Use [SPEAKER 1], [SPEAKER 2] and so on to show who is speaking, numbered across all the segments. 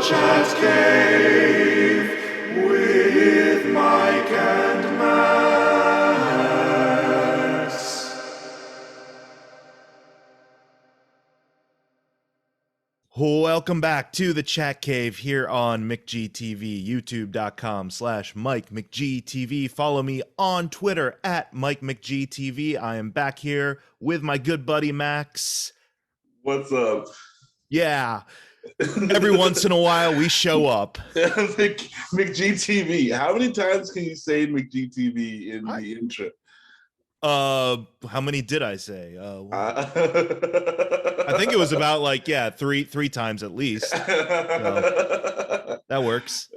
[SPEAKER 1] Chat Cave with Mike and Max.
[SPEAKER 2] Welcome back to the Chat Cave here on McGTV, youtube.com/Mike McGTV. Follow me on Twitter at Mike McGTV. I am back here with my good buddy Max.
[SPEAKER 3] What's up?
[SPEAKER 2] Yeah. Every once in a while we show up.
[SPEAKER 3] McGTV. How many times can you say McGTV in the intro?
[SPEAKER 2] How many did I say? I think it was about three times at least. So, that works.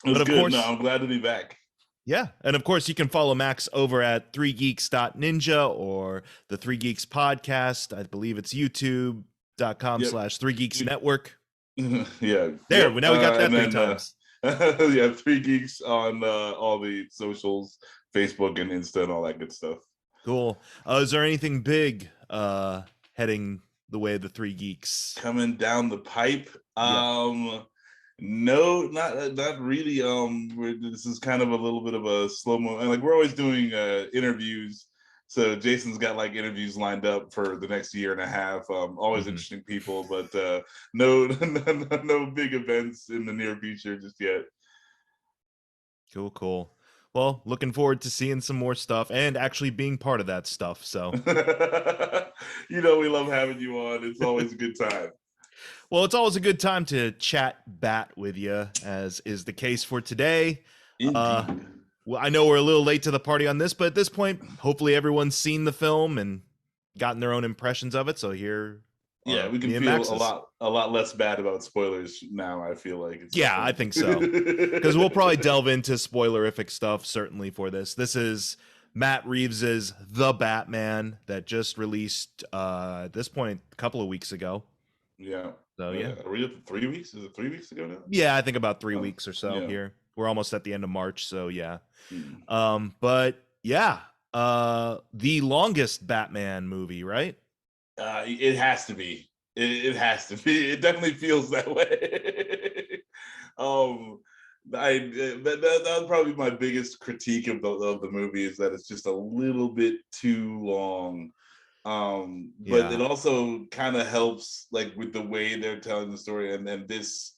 [SPEAKER 3] But of course, I'm glad to be back.
[SPEAKER 2] Yeah, and of course you can follow Max over at 3geeks.ninja or the 3geeks podcast. I believe it's youtube.com/3geeks network.
[SPEAKER 3] Yeah.
[SPEAKER 2] There, now we got that three times.
[SPEAKER 3] Yeah, 3geeks on all the socials, Facebook and Insta and all that good stuff.
[SPEAKER 2] Cool. Is there anything big heading the way of the 3geeks?
[SPEAKER 3] Coming down the pipe? No, not really. This is kind of a little bit of a slow mo. And like we're always doing interviews. So Jason's got like interviews lined up for the next year and a half. Always interesting people, but no big events in the near future just yet.
[SPEAKER 2] Cool. Well, looking forward to seeing some more stuff and actually being part of that stuff. So,
[SPEAKER 3] we love having you on. It's always a good time.
[SPEAKER 2] Well, it's always a good time to chat bat with you, as is the case for today. Well, I know we're a little late to the party on this, but at this point, hopefully everyone's seen the film and gotten their own impressions of it. So here,
[SPEAKER 3] we can feel a lot less bad about spoilers now. I feel like
[SPEAKER 2] I think so, because we'll probably delve into spoilerific stuff certainly for this. This is Matt Reeves's The Batman that just released at this point a couple of weeks ago.
[SPEAKER 3] Yeah.
[SPEAKER 2] So yeah.
[SPEAKER 3] Are we at 3 weeks? Is it 3 weeks ago now?
[SPEAKER 2] Yeah, I think about 3 weeks or so here. We're almost at the end of March, so yeah. But yeah, the longest Batman movie, right?
[SPEAKER 3] It has to be. It has to be. It definitely feels that way. That was probably my biggest critique of the movie, is that it's just a little bit too long. But it also kind of helps like with the way they're telling the story, and then this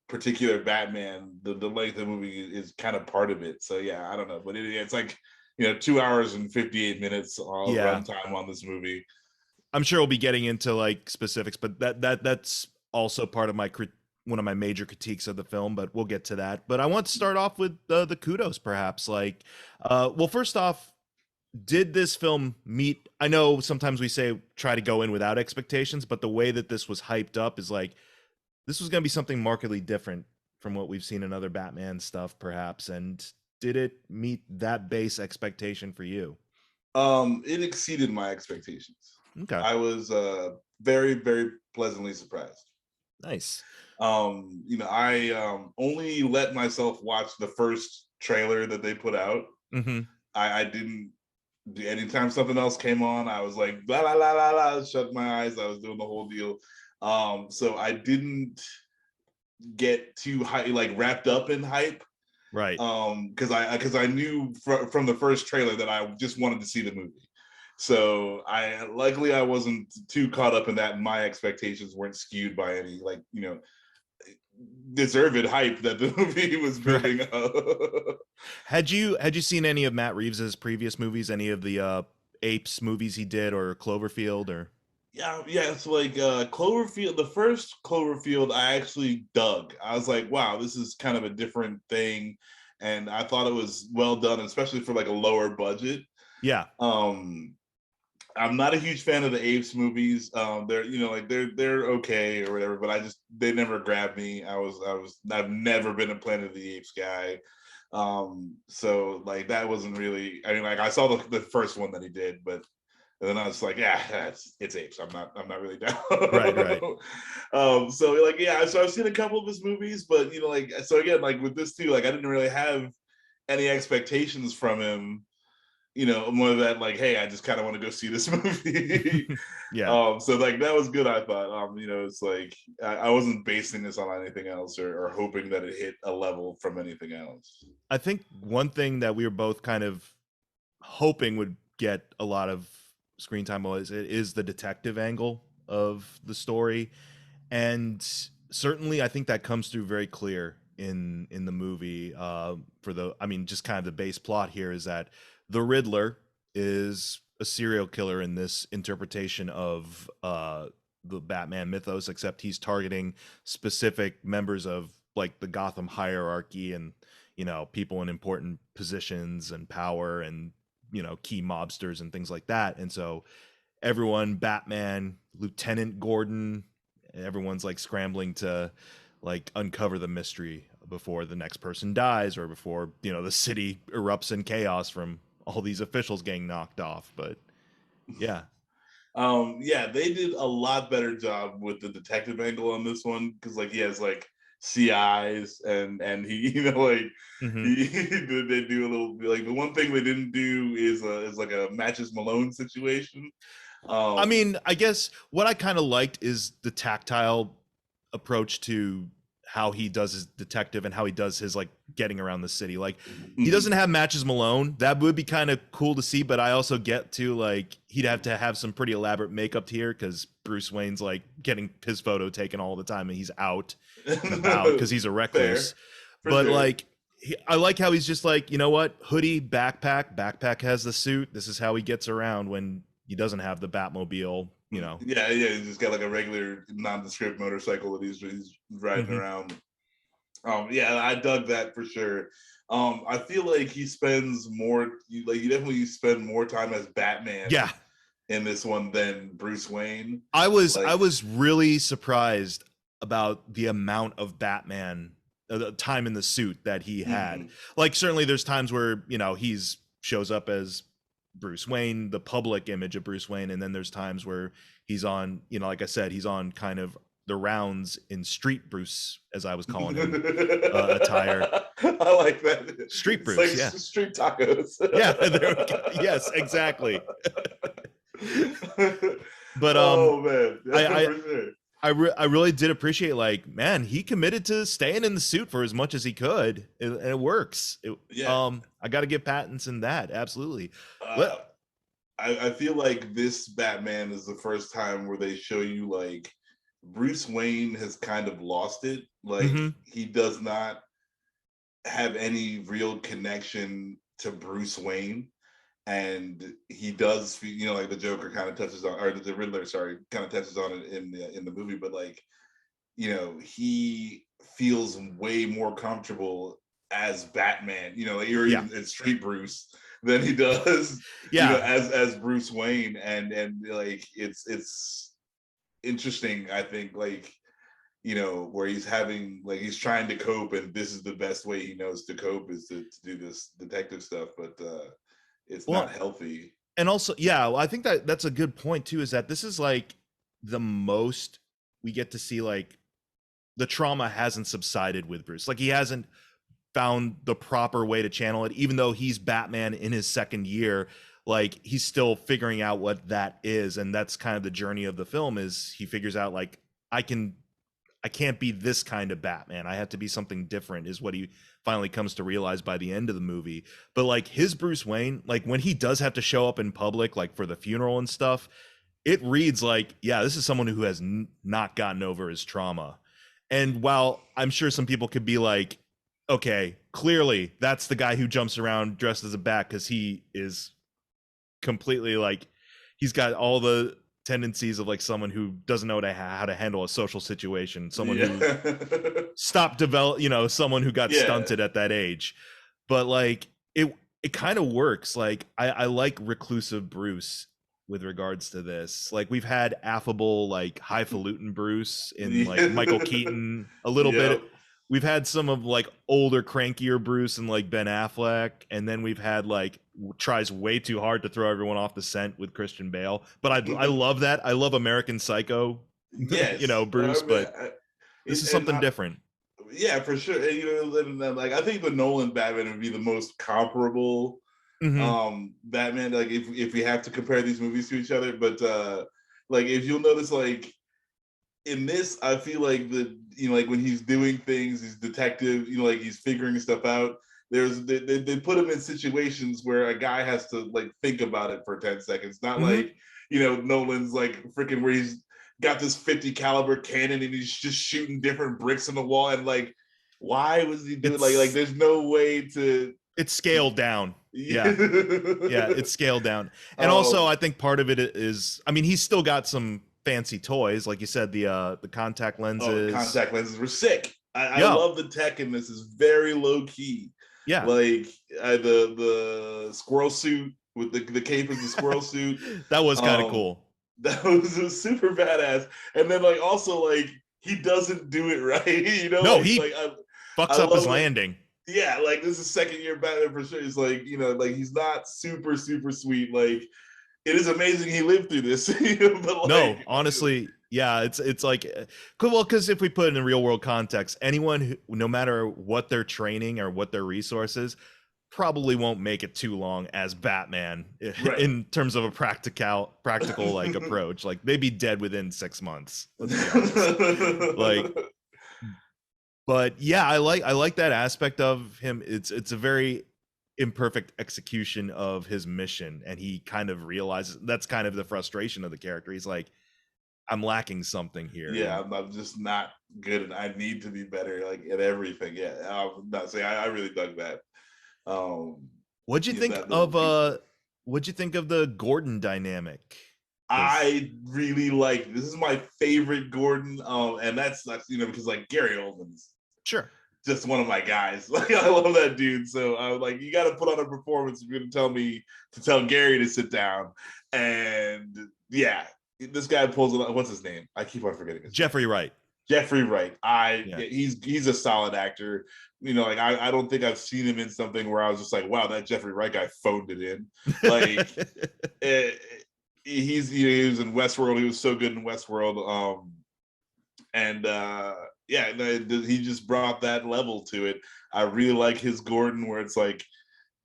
[SPEAKER 3] particular Batman, the length of the movie is kind of part of it. So yeah, I don't know, but it's like 2 hours and 58 minutes runtime on this movie.
[SPEAKER 2] I'm sure we'll be getting into like specifics, but that's also part of one of my major critiques of the film, but we'll get to that. But I want to start off with the kudos, perhaps. Like, well, first off, did this film meet? I know sometimes we say try to go in without expectations, but the way that this was hyped up is like this was going to be something markedly different from what we've seen in other Batman stuff, perhaps. And did it meet that base expectation for you?
[SPEAKER 3] It exceeded my expectations.
[SPEAKER 2] Okay.
[SPEAKER 3] I was very, very pleasantly surprised.
[SPEAKER 2] Nice.
[SPEAKER 3] I only let myself watch the first trailer that they put out.
[SPEAKER 2] Mm-hmm.
[SPEAKER 3] I didn't. Anytime something else came on, I was like, blah, blah, blah, blah, blah, shut my eyes. I was doing the whole deal. So I didn't get too wrapped up in hype.
[SPEAKER 2] Right.
[SPEAKER 3] Because I knew from the first trailer that I just wanted to see the movie. So I wasn't too caught up in that, and my expectations weren't skewed by any deserved hype that the movie was building up.
[SPEAKER 2] Had you seen any of Matt Reeves's previous movies? Any of the Apes movies he did, or Cloverfield, or?
[SPEAKER 3] Yeah. It's like Cloverfield. The first Cloverfield, I actually dug. I was like, wow, this is kind of a different thing, and I thought it was well done, especially for like a lower budget.
[SPEAKER 2] Yeah.
[SPEAKER 3] I'm not a huge fan of the Apes movies. They're they're okay or whatever, but they never grabbed me. I've never been a Planet of the Apes guy. So like that wasn't really. I mean, like I saw the first one that he did, but then I was like, yeah, it's Apes. I'm not really down.
[SPEAKER 2] Right.
[SPEAKER 3] So like so I've seen a couple of his movies, but so again, like with this too, like I didn't really have any expectations from him. more of that, like, hey, I just kind of want to go see this movie.
[SPEAKER 2] Yeah.
[SPEAKER 3] So like that was good, I thought. It's like I wasn't basing this on anything else or hoping that it hit a level from anything else.
[SPEAKER 2] I think one thing that we were both kind of hoping would get a lot of screen time is the detective angle of the story, and certainly I think that comes through very clear in the movie. Just kind of the base plot here is that the Riddler is a serial killer in this interpretation of the Batman mythos, except he's targeting specific members of like the Gotham hierarchy and people in important positions and power and key mobsters and things like that. And so everyone, Batman, Lieutenant Gordon, everyone's like scrambling to like uncover the mystery before the next person dies or before the city erupts in chaos from all these officials getting knocked off. But yeah.
[SPEAKER 3] Yeah, they did a lot better job with the detective angle on this one, because like he has like CIs and he they do a little, like, the one thing they didn't do is like a Matches Malone situation.
[SPEAKER 2] I guess what I kind of liked is the tactile approach to how he does his detective and how he does his like getting around the city. Like he doesn't have Matches Malone. That would be kind of cool to see, but I also get to like he'd have to have some pretty elaborate makeup here because Bruce Wayne's like getting his photo taken all the time and he's out and about because he's a recluse. But sure. Like I like how he's just like, you know what, hoodie, backpack has the suit. This is how he gets around when he doesn't have the Batmobile.
[SPEAKER 3] Yeah, he's just got like a regular nondescript motorcycle that he's riding around. Yeah, I dug that for sure. I feel like he spends more, you definitely spend more time as Batman.
[SPEAKER 2] Yeah.
[SPEAKER 3] In this one than Bruce Wayne.
[SPEAKER 2] I was really surprised about the amount of Batman time in the suit that he had. Like certainly there's times where he's shows up as Bruce Wayne, the public image of Bruce Wayne, and then there's times where he's on, like I said, he's on kind of the rounds in Street Bruce, as I was calling him, attire.
[SPEAKER 3] I like that.
[SPEAKER 2] Street Bruce,
[SPEAKER 3] like
[SPEAKER 2] yeah.
[SPEAKER 3] Street tacos.
[SPEAKER 2] Yeah, there we go. Yes, exactly. But
[SPEAKER 3] oh man, that's for sure.
[SPEAKER 2] I really did appreciate, like, man, he committed to staying in the suit for as much as he could, and it works. I got to give Pattinson that, absolutely.
[SPEAKER 3] I feel like this Batman is the first time where they show you like Bruce Wayne has kind of lost it. Like he does not have any real connection to Bruce Wayne. And he does, like the Joker kind of touches on, or the Riddler, sorry, kind of touches on it in the movie, but like, he feels way more comfortable as Batman, like you're in Street Bruce than he does, as Bruce Wayne, and like it's interesting, I think, like, where he's having, like, he's trying to cope, and this is the best way he knows to cope is to do this detective stuff, but it's not healthy.
[SPEAKER 2] And also, I think that's a good point too, is that this is like the most we get to see, like, the trauma hasn't subsided with Bruce. Like he hasn't found the proper way to channel it, even though he's Batman in his second year. Like he's still figuring out what that is, and that's kind of the journey of the film, is he figures out, like, I can't be this kind of Batman. I have to be something different, is what he finally comes to realize by the end of the movie. But like his Bruce Wayne, like when he does have to show up in public, like for the funeral and stuff, it reads like, this is someone who has not gotten over his trauma. And while I'm sure some people could be like, okay, clearly that's the guy who jumps around dressed as a bat because he is completely, like, he's got all the tendencies of like someone who doesn't know how to handle a social situation, someone who stopped someone who got stunted at that age. But like it kind of works. Like I like reclusive Bruce with regards to this. Like we've had affable, like highfalutin Bruce in like Michael Keaton a little bit. We've had some of like older, crankier Bruce and like Ben Affleck, and then we've had like tries way too hard to throw everyone off the scent with Christian Bale. But I love that. I love American Psycho, Bruce. But this is something different.
[SPEAKER 3] Yeah, for sure. And, like I think the Nolan Batman would be the most comparable
[SPEAKER 2] Mhm.
[SPEAKER 3] Batman, like if we have to compare these movies to each other, but like if you'll notice, like in this, I feel like like when he's doing things, he's detective, like he's figuring stuff out. They put him in situations where a guy has to like think about it for 10 seconds. Not
[SPEAKER 2] Mhm.
[SPEAKER 3] like, Nolan's like freaking where he's got this 50 caliber cannon and he's just shooting different bricks in the wall, and like, why was he doing like
[SPEAKER 2] It's
[SPEAKER 3] there's no way to
[SPEAKER 2] it's scaled down. Yeah. Yeah, it's scaled down. And also
[SPEAKER 3] um
[SPEAKER 2] I think part of it is, I mean, he's still got some fancy toys, like you said, the contact
[SPEAKER 3] Oh, the
[SPEAKER 2] lenses.
[SPEAKER 3] contact lenses were sick. I
[SPEAKER 2] Yo,
[SPEAKER 3] love the tech in this. Is very low key.
[SPEAKER 2] yeah.
[SPEAKER 3] Like the squirrel suit with the cape is the squirrel suit.
[SPEAKER 2] That was kind of
[SPEAKER 3] Um,
[SPEAKER 2] cool.
[SPEAKER 3] that was super badass. And then like also like he doesn't do it right.
[SPEAKER 2] No,
[SPEAKER 3] like
[SPEAKER 2] he
[SPEAKER 3] I
[SPEAKER 2] fucks up his
[SPEAKER 3] love it.
[SPEAKER 2] landing.
[SPEAKER 3] Yeah, like this is second year Batman for sure. It's like like he's not super sweet. Like it is amazing he lived through this. But
[SPEAKER 2] No,
[SPEAKER 3] like
[SPEAKER 2] honestly, yeah, it's like, well, because if we put it in real world context, anyone who, no matter what their training or what their resources, probably won't make it too long as Batman
[SPEAKER 3] right.
[SPEAKER 2] in terms of a practical like approach. Like they'd be dead within 6 months. Let's be honest. Like, but yeah, I like that aspect of him. It's a very imperfect execution of his mission, and he kind of realizes that's kind of the frustration of the character. He's like, I'm lacking something here.
[SPEAKER 3] Yeah,
[SPEAKER 2] And
[SPEAKER 3] I'm just not good, and I need to be better, like at everything. Yeah, I'm not saying I really dug that.
[SPEAKER 2] what'd you
[SPEAKER 3] Yeah,
[SPEAKER 2] think
[SPEAKER 3] that little
[SPEAKER 2] of
[SPEAKER 3] piece.
[SPEAKER 2] what'd you think of the Gordon dynamic? Because
[SPEAKER 3] I really like this. Is my favorite Gordon, and that's because like Gary Oldman's
[SPEAKER 2] sure.
[SPEAKER 3] just one of my guys. Like I love that dude. So I was like, you got to put on a performance if you're gonna tell me to tell Gary to sit down. And yeah, this guy pulls it. What's his name? I keep on forgetting his name.
[SPEAKER 2] Jeffrey Wright.
[SPEAKER 3] Jeffrey Wright.
[SPEAKER 2] Yeah.
[SPEAKER 3] He's a solid actor. Like I don't think I've seen him in something where I was just like, wow, that Jeffrey Wright guy phoned it in. Like eh, he was in Westworld. He was so good in Westworld. And yeah, he just brought that level to it. I really like his Gordon, where it's like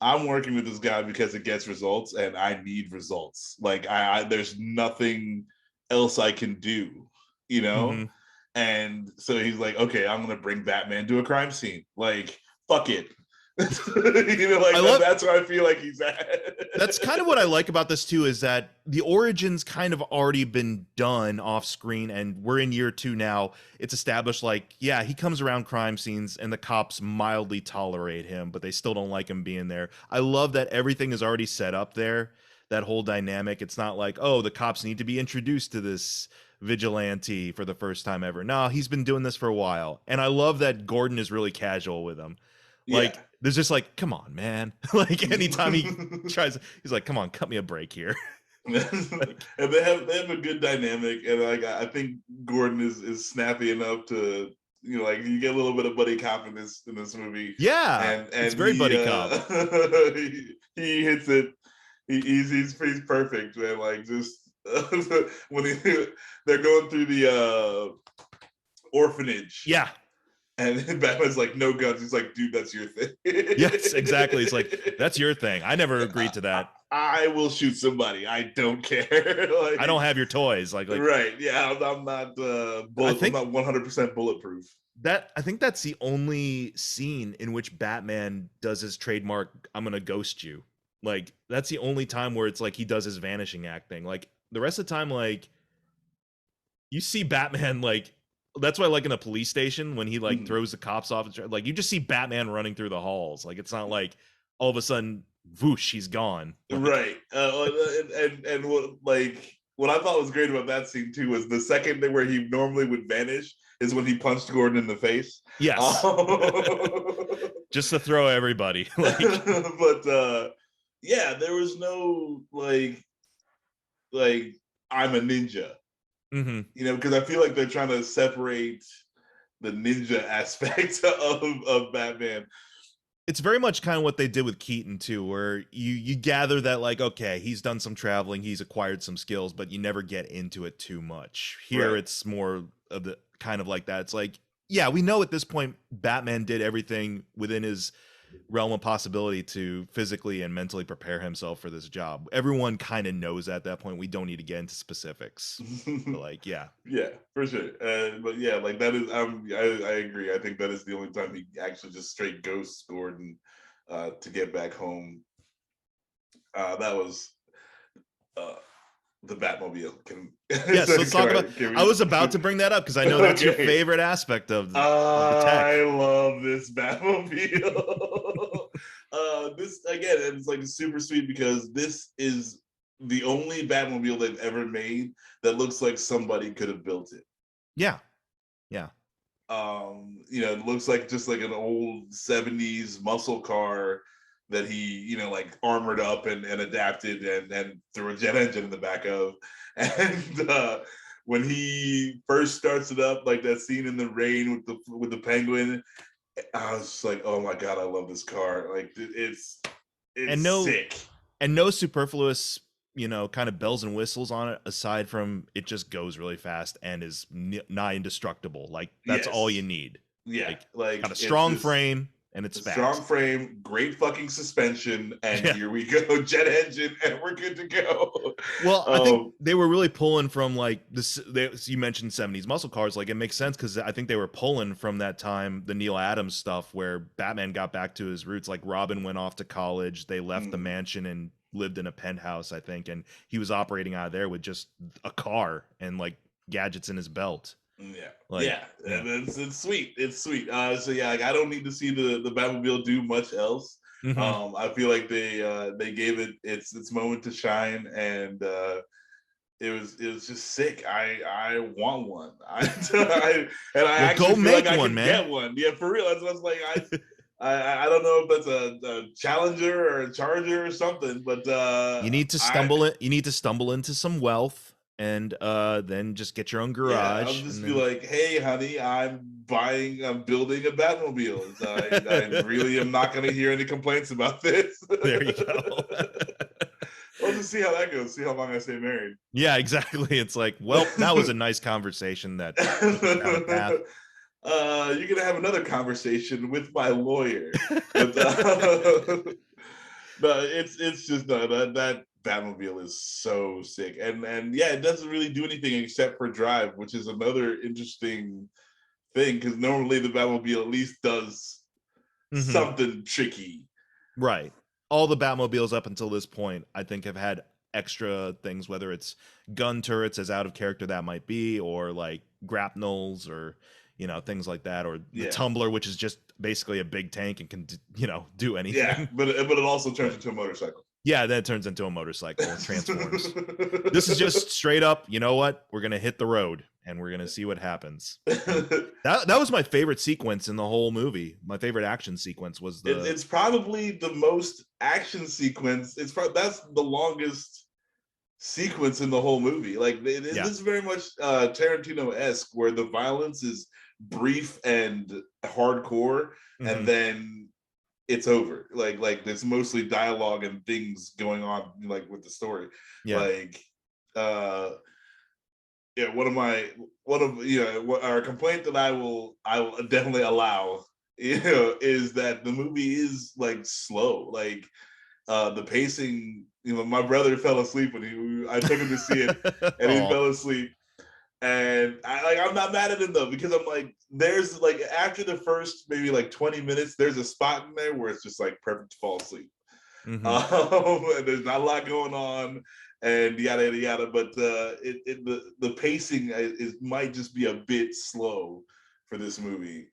[SPEAKER 3] I'm working with this guy because it gets results, and I need results. Like I there's nothing else I can do, you know.
[SPEAKER 2] Mhm.
[SPEAKER 3] And so he's like, okay, I'm gonna bring Batman to a crime scene. Like, fuck it. Like
[SPEAKER 2] I love
[SPEAKER 3] that's where I feel like he's at.
[SPEAKER 2] that's kind of what I like about this too, is that the origins kind of already been done off screen, and we're in year 2 now. It's established, like, yeah, he comes around crime scenes and the cops mildly tolerate him, but they still don't like him being there. I love that everything is already set up there, that whole dynamic. It's not like, oh, the cops need to be introduced to this vigilante for the first time ever. No, he's been doing this for a while. And I love that Gordon is really casual with him.
[SPEAKER 3] Yeah.
[SPEAKER 2] Like, there's just like, come on, man. Like anytime he tries, he's like, come on, cut me a break here. Like,
[SPEAKER 3] And they have a good dynamic, and like I think Gordon is snappy enough to like you get a little bit of buddy cop in this movie,
[SPEAKER 2] yeah,
[SPEAKER 3] and
[SPEAKER 2] it's very
[SPEAKER 3] he
[SPEAKER 2] buddy cop.
[SPEAKER 3] he hits it. He's perfect, man. Like just when they're going through the orphanage.
[SPEAKER 2] Yeah.
[SPEAKER 3] And Batman's like, no guns. He's like, dude, that's your thing.
[SPEAKER 2] Yes, exactly. It's like, that's your thing. I never agreed to that.
[SPEAKER 3] I will shoot somebody. I don't care. Like,
[SPEAKER 2] I don't have your toys. Like
[SPEAKER 3] right. Yeah, I'm not I'm not 100% bulletproof.
[SPEAKER 2] I think that's the only scene in which Batman does his trademark, I'm gonna ghost you. Like, that's the only time where it's like he does his vanishing act thing. Like, the rest of the time, like, you see Batman, like, that's why, like, in a police station when he like throws the cops off, like, you just see Batman running through the halls. Like, it's not like all of a sudden, whoosh, he's gone. Like,
[SPEAKER 3] Right. And what I thought was great about that scene too was the second where he normally would vanish is when he punched Gordon in the face.
[SPEAKER 2] yes. Just to throw everybody. Like,
[SPEAKER 3] but yeah, there was no like I'm a ninja.
[SPEAKER 2] mm-hmm.
[SPEAKER 3] Because I feel like they're trying to separate the ninja aspect of Batman.
[SPEAKER 2] It's very much kind of what they did with Keaton too, where you gather that, like, okay, he's done some traveling, he's acquired some skills, but you never get into it too much. Here,
[SPEAKER 3] Right.
[SPEAKER 2] it's more of the kind of like that. It's like, yeah, we know at this point Batman did everything within his realm of possibility to physically and mentally prepare himself for this job. Everyone kind of knows at that point. We don't need to get into specifics. But like, yeah.
[SPEAKER 3] Yeah, for sure. But yeah, like that is I agree. I think that is the only time he actually just straight ghosts Gordon to get back home. That was the Batmobile.
[SPEAKER 2] Yes, let's talk about. I was about to bring that up because I know that's your
[SPEAKER 3] Okay.
[SPEAKER 2] favorite aspect of the tech.
[SPEAKER 3] I love this Batmobile. This again, it's like super sweet because this is the only Batmobile they've ever made that looks like somebody could have built it.
[SPEAKER 2] Yeah, yeah.
[SPEAKER 3] It looks like just like an old 70s muscle car that he, like armored up and adapted and threw a jet engine in the back of. And when he first starts it up, like that scene in the rain with the penguin, I was just like, oh my god, I love this car. Like it's sick.
[SPEAKER 2] And no superfluous, kind of bells and whistles on it aside from it just goes really fast and is nigh indestructible. Like that's all you need.
[SPEAKER 3] Yeah, like
[SPEAKER 2] got a strong frame and it's fast.
[SPEAKER 3] Strong frame, great fucking suspension, and here we go, jet engine, and we're good to go.
[SPEAKER 2] Well, I think they were really pulling from like this. You mentioned 70s muscle cars, like it makes sense because I think they were pulling from that time, the Neil Adams stuff, where Batman got back to his roots. Like Robin went off to college, they left the mansion and lived in a penthouse, I think, and he was operating out of there with just a car and like gadgets in his belt.
[SPEAKER 3] It's sweet. It's sweet. So yeah, like I don't need to see the Batmobile do much else. I feel like they gave it its moment to shine, and it was just sick. I want one. I actually feel like I can get one. Yeah, for real. That's what I was like. I don't know if that's a Challenger or a Charger or something, but
[SPEAKER 2] you need to stumble into some wealth. And then just get your own garage.
[SPEAKER 3] Yeah, I'll just be like, hey, honey, I'm building a Batmobile. I really am not going to hear any complaints about this.
[SPEAKER 2] There you go.
[SPEAKER 3] We'll just see how that goes. See how long I stay married.
[SPEAKER 2] Yeah, exactly. It's like, well, that was a nice conversation. That
[SPEAKER 3] you're going to have another conversation with my lawyer. But, no, it's just that Batmobile is so sick, and yeah, it doesn't really do anything except for drive, which is another interesting thing because normally the Batmobile at least does something tricky.
[SPEAKER 2] Right. All the Batmobiles up until this point, I think, have had extra things, whether it's gun turrets, as out of character that might be, or like grapnels, or things like that, or the tumbler, which is just basically a big tank and can do anything.
[SPEAKER 3] Yeah, but it also turns into a motorcycle.
[SPEAKER 2] Yeah, then it turns into a motorcycle and transforms. This is just straight up, you know what? We're going to hit the road and we're going to see what happens. That was my favorite sequence in the whole movie. My favorite action sequence was
[SPEAKER 3] It's probably the most action sequence. That's the longest sequence in the whole movie. Like this is very much Tarantino-esque, where the violence is brief and hardcore, and then it's over. Like there's mostly dialogue and things going on, like with the story. Our complaint that I will definitely allow, is that the movie is like slow. Like the pacing, my brother fell asleep when I took him to see it, and he fell asleep. And I'm not mad at him though, because I'm like, there's like after the first maybe like 20 minutes, there's a spot in there where it's just like perfect to fall asleep. And there's not a lot going on, and yada yada yada. But the pacing might just be a bit slow for this movie.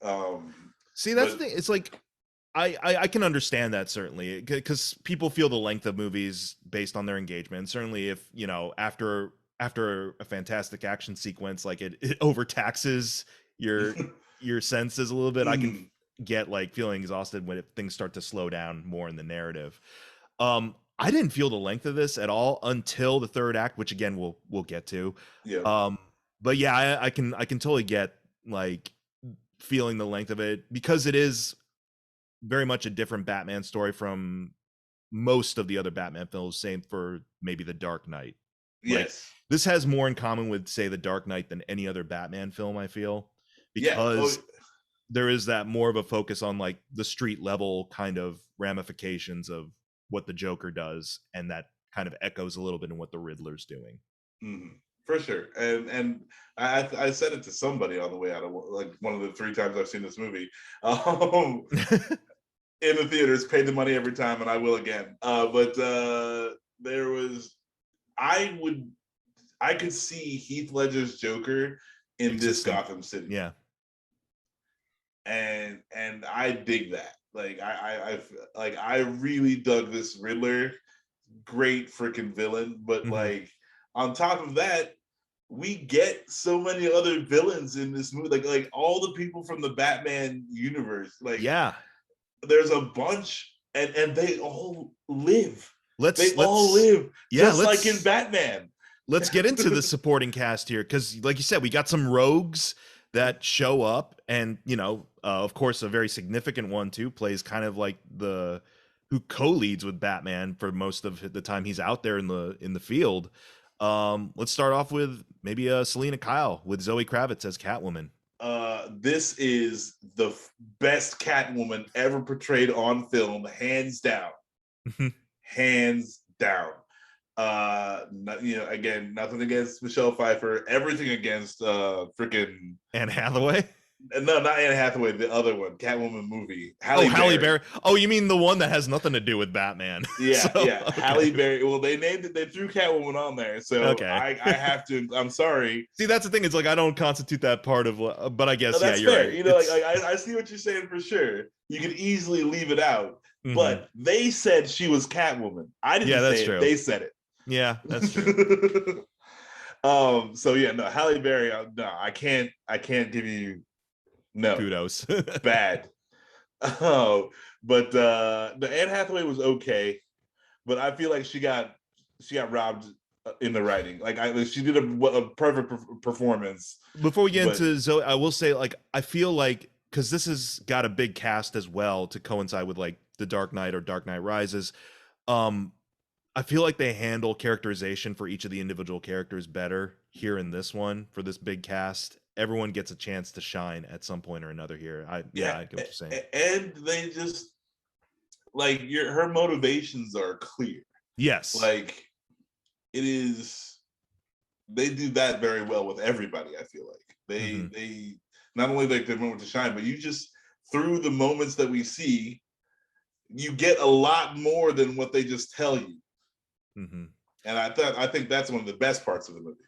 [SPEAKER 2] See, that's the thing. It's like I can understand that, certainly, because people feel the length of movies based on their engagement. And certainly, if after a fantastic action sequence, like it overtaxes your senses a little bit. I can get like feeling exhausted when things start to slow down more in the narrative. I didn't feel the length of this at all until the third act, which again we'll get to. But yeah, I can totally get like feeling the length of it, because it is very much a different Batman story from most of the other Batman films. Same for maybe The Dark Knight.
[SPEAKER 3] Yes.
[SPEAKER 2] This has more in common with, say, The Dark Knight than any other Batman film, I feel. Because there is that more of a focus on like the street level kind of ramifications of what the Joker does, and that kind of echoes a little bit in what the Riddler's doing.
[SPEAKER 3] For sure. And I said it to somebody on the way out of like one of the 3 times I've seen this movie. In the theaters, paid the money every time, and I will again. But there was, I could see Heath Ledger's Joker in this Gotham City.
[SPEAKER 2] Yeah.
[SPEAKER 3] And I dig that. Like I really dug this Riddler. Great freaking villain, but like on top of that, we get so many other villains in this movie. Like all the people from the Batman universe. Like there's a bunch, and they all live. They all live just like in Batman.
[SPEAKER 2] Let's get into the supporting cast here, because like you said, we got some rogues that show up, and of course a very significant one too, plays kind of like who co-leads with Batman for most of the time he's out there in the field. Let's start off with maybe Selena Kyle with Zoe Kravitz as Catwoman.
[SPEAKER 3] This is the best Catwoman ever portrayed on film, hands down. Hands down. Again, nothing against Michelle Pfeiffer, everything against freaking
[SPEAKER 2] Anne Hathaway.
[SPEAKER 3] No, not Anne Hathaway, the other one, Catwoman movie.
[SPEAKER 2] Halle Berry. Oh, you mean the one that has nothing to do with Batman?
[SPEAKER 3] Yeah, okay. Halle Berry. Well, they named it. They threw Catwoman on there, so I have to. I'm sorry.
[SPEAKER 2] See, that's the thing. It's like I don't constitute that part of. But I guess
[SPEAKER 3] that's
[SPEAKER 2] you're
[SPEAKER 3] fair.
[SPEAKER 2] right.
[SPEAKER 3] I see what you're saying for sure. You could easily leave it out, but they said she was Catwoman. I didn't say it. They said it.
[SPEAKER 2] Yeah, that's true.
[SPEAKER 3] So yeah, no, Halle Berry. No, I can't give you. No
[SPEAKER 2] kudos.
[SPEAKER 3] Bad. But the Anne Hathaway was okay, but I feel like she got robbed in the writing. Like she did a perfect performance. Before we get
[SPEAKER 2] into Zoe, I will say, like, I feel like, because this has got a big cast as well to coincide with like The Dark Knight or Dark Knight Rises. I feel like they handle characterization for each of the individual characters better here in this one for this big cast. Everyone gets a chance to shine at some point or another here. I get what you're saying.
[SPEAKER 3] And they just like her motivations are clear.
[SPEAKER 2] Yes.
[SPEAKER 3] Like it is, they do that very well with everybody. I feel like they not only like their moment to shine, but you just, through the moments that we see, you get a lot more than what they just tell you. And I think that's one of the best parts of the movie.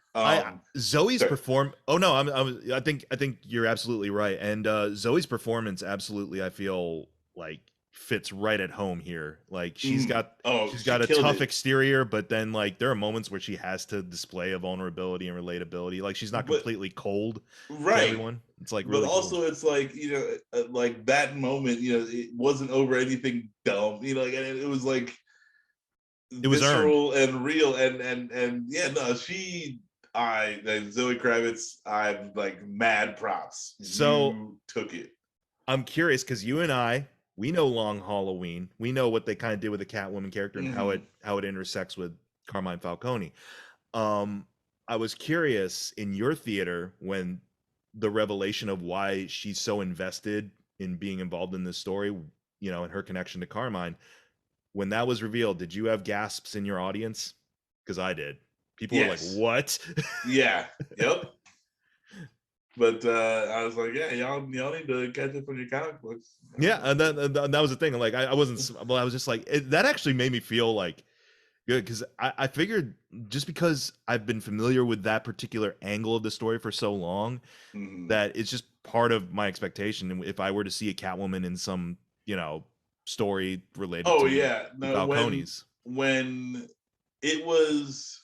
[SPEAKER 2] Zoe's I think you're absolutely right, and Zoe's performance absolutely, I feel like, fits right at home here. Like she's got a tough exterior, but then like there are moments where she has to display a vulnerability and relatability. Like she's not completely cold,
[SPEAKER 3] right?
[SPEAKER 2] To everyone, it's like really.
[SPEAKER 3] But also,
[SPEAKER 2] cool.
[SPEAKER 3] It's like like that moment, it wasn't over anything dumb, and it was like.
[SPEAKER 2] It was
[SPEAKER 3] visceral and real, and yeah, no, Zoe Kravitz, I'm like mad props.
[SPEAKER 2] So
[SPEAKER 3] you took it.
[SPEAKER 2] I'm curious because you and we know Long Halloween. We know what they kind of did with the Catwoman character and how it intersects with Carmine Falcone. I was curious in your theater when the revelation of why she's so invested in being involved in this story, and her connection to Carmine. When that was revealed, did you have gasps in your audience? Because I did. People were like, "What?"
[SPEAKER 3] Yeah. Yep. But I was like, "Yeah, y'all need to catch up on your comic books."
[SPEAKER 2] Yeah, and that was the thing. Like, I wasn't. Well, I was just like, that actually made me feel like good, because I figured just because I've been familiar with that particular angle of the story for so long, that it's just part of my expectation. And if I were to see a Catwoman in some, story related to Falcone's.
[SPEAKER 3] When it was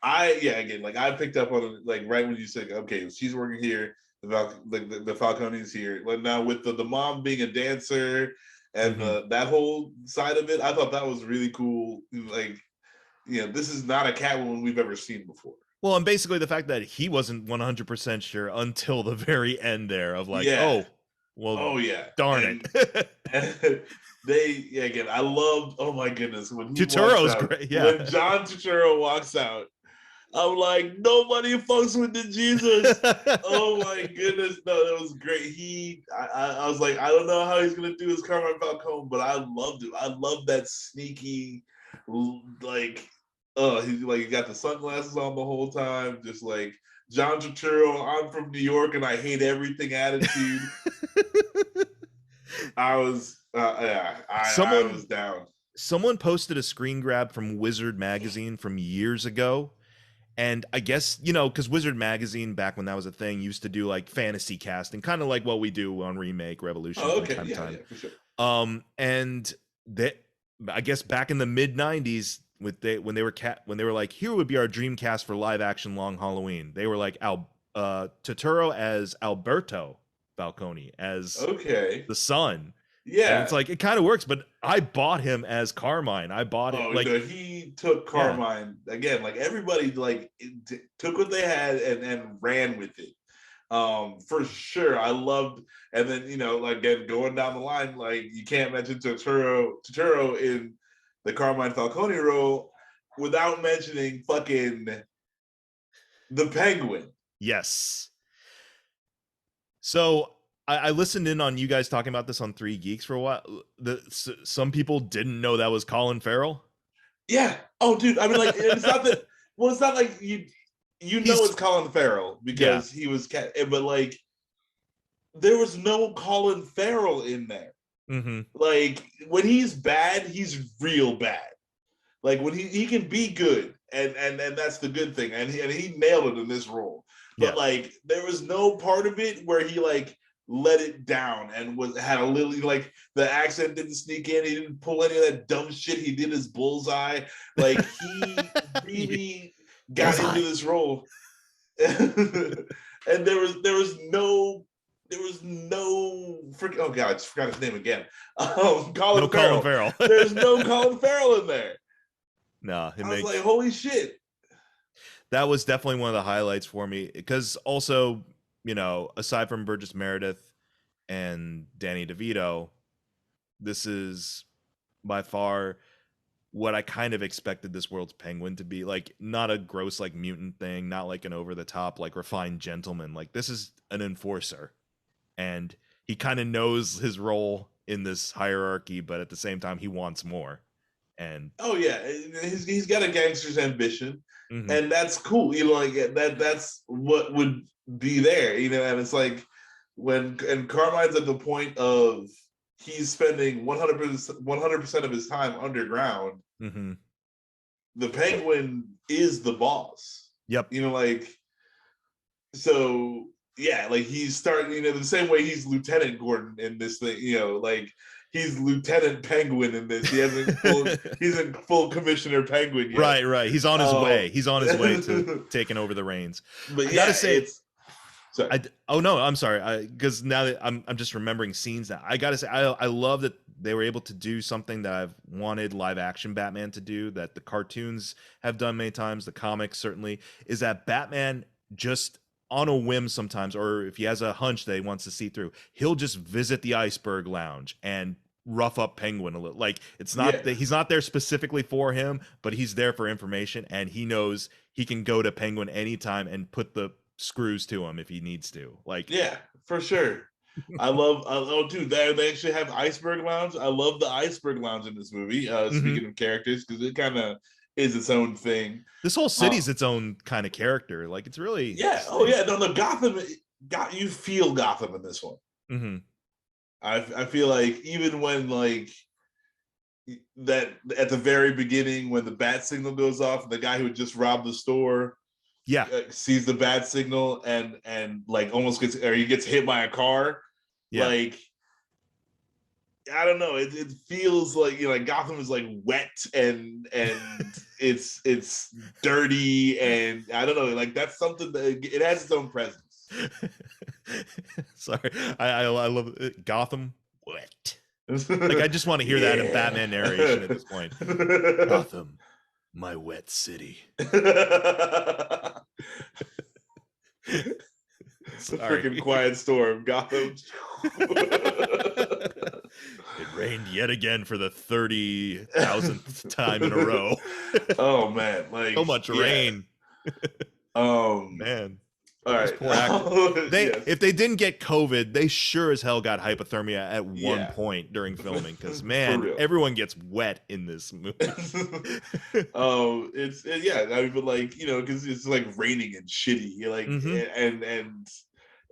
[SPEAKER 3] again, like I picked up on it, like right when you said, okay, she's working here, the Falcone's here. Like now with the mom being a dancer and that whole side of it, I thought that was really cool. Like, this is not a Catwoman we've ever seen before.
[SPEAKER 2] Well, and basically the fact that he wasn't 100% sure until the very end there of like, darn it.
[SPEAKER 3] Again, I loved, oh my goodness, when
[SPEAKER 2] Turturro's great. Yeah.
[SPEAKER 3] When John Turturro walks out, I'm like, nobody fucks with the Jesus. Oh my goodness, no, that was great. I was like, I don't know how he's gonna do his Carmine Falcone, but I loved it. I love that sneaky, like, he got the sunglasses on the whole time, just like John Turturro. I'm from New York and I hate everything attitude. I was, I was down.
[SPEAKER 2] Someone posted a screen grab from Wizard magazine from years ago. And I guess, because Wizard magazine, back when that was a thing, used to do like fantasy casting, kind of like what we do on Remake Revolution
[SPEAKER 3] Oh,
[SPEAKER 2] from
[SPEAKER 3] okay.
[SPEAKER 2] time to time.
[SPEAKER 3] Yeah, for sure.
[SPEAKER 2] And I guess back in the mid '90s, when they were like, here would be our dream cast for live action Long Halloween. They were like Turturro as Alberto Falcone as the son.
[SPEAKER 3] Yeah,
[SPEAKER 2] and it's like it kind of works, but I bought him as Carmine. I bought it like
[SPEAKER 3] no, he took Carmine again. Like everybody, like took what they had and ran with it. For sure, I loved. And then again, going down the line, like you can't mention Turturro in the Carmine Falcone role without mentioning fucking the Penguin.
[SPEAKER 2] Yes. So I listened in on you guys talking about this on Three Geeks for a while. Some people didn't know that was Colin Farrell.
[SPEAKER 3] Yeah. Oh, dude. I mean, like, it's not that. Well, it's not like you know it's Colin Farrell because he was but like there was no Colin Farrell in there.
[SPEAKER 2] Mm-hmm.
[SPEAKER 3] Like when he's bad, he's real bad. Like when he can be good, and that's the good thing, and he nailed it in this role. But like there was no part of it where he like let it down and had a little, like the accent didn't sneak in, he didn't pull any of that dumb shit he did as Bullseye. Like he really got into this role. And there was no freaking, oh god, I just forgot his name again. Colin Farrell. There's no Colin Farrell in there.
[SPEAKER 2] No,
[SPEAKER 3] I was like, holy shit.
[SPEAKER 2] That was definitely one of the highlights for me, because also, aside from Burgess Meredith and Danny DeVito, this is by far what I kind of expected this world's Penguin to be. Like, not a gross, like, mutant thing, not like an over-the-top, like, refined gentleman. Like, this is an enforcer. And he kind of knows his role in this hierarchy, but at the same time, he wants more. And
[SPEAKER 3] oh yeah, he's got a gangster's ambition. Mm-hmm. And that's cool, like that's what would be there, and it's like and Carmine's at the point of he's spending 100% of his time underground.
[SPEAKER 2] Mm-hmm.
[SPEAKER 3] The Penguin is the boss.
[SPEAKER 2] Yep.
[SPEAKER 3] Like, so yeah, like he's starting, the same way he's Lieutenant Gordon in this thing, like he's Lieutenant Penguin in this. He's in full Commissioner Penguin yet.
[SPEAKER 2] Right. He's on his way. He's on his way to taking over the reins.
[SPEAKER 3] But I gotta say,
[SPEAKER 2] sorry. I'm sorry. Because now that I'm just remembering scenes now. I gotta say, I love that they were able to do something that I've wanted live action Batman to do, that the cartoons have done many times, the comics certainly, is that Batman just on a whim sometimes, or if he has a hunch that he wants to see through, he'll just visit the Iceberg Lounge and rough up Penguin a little. Like, it's not that he's not there specifically for him, but he's there for information, and he knows he can go to Penguin anytime and put the screws to him if he needs to. Like,
[SPEAKER 3] yeah, for sure. I love dude, they actually have Iceberg Lounge. I love the Iceberg Lounge in this movie. Speaking of characters, because it kind of is its own thing.
[SPEAKER 2] This whole city's its own kind of character. Like, it's really
[SPEAKER 3] no, Gotham you feel Gotham in this one.
[SPEAKER 2] Mm-hmm.
[SPEAKER 3] I feel like even when like that at the very beginning when the bat signal goes off, the guy who had just robbed the store sees the bat signal and like almost he gets hit by a car. Like, I don't know, it feels like like Gotham is like wet and it's dirty, and I don't know, like that's something that it has its own presence.
[SPEAKER 2] Sorry, I love it. Gotham wet. Like, I just want to hear that in Batman narration at this point. Gotham, my wet city.
[SPEAKER 3] Freaking quiet storm, Gotham.
[SPEAKER 2] It rained yet again for the 30,000th time in a row.
[SPEAKER 3] Oh man, like
[SPEAKER 2] so much rain. Man.
[SPEAKER 3] All
[SPEAKER 2] Those
[SPEAKER 3] right.
[SPEAKER 2] poor actors.
[SPEAKER 3] Yes.
[SPEAKER 2] If they didn't get COVID, they sure as hell got hypothermia at one
[SPEAKER 3] Yeah.
[SPEAKER 2] point during filming. Because
[SPEAKER 3] For
[SPEAKER 2] man,
[SPEAKER 3] real.
[SPEAKER 2] everyone gets wet in this movie.
[SPEAKER 3] Yeah. I mean, but like because it's like raining and shitty. You're like, and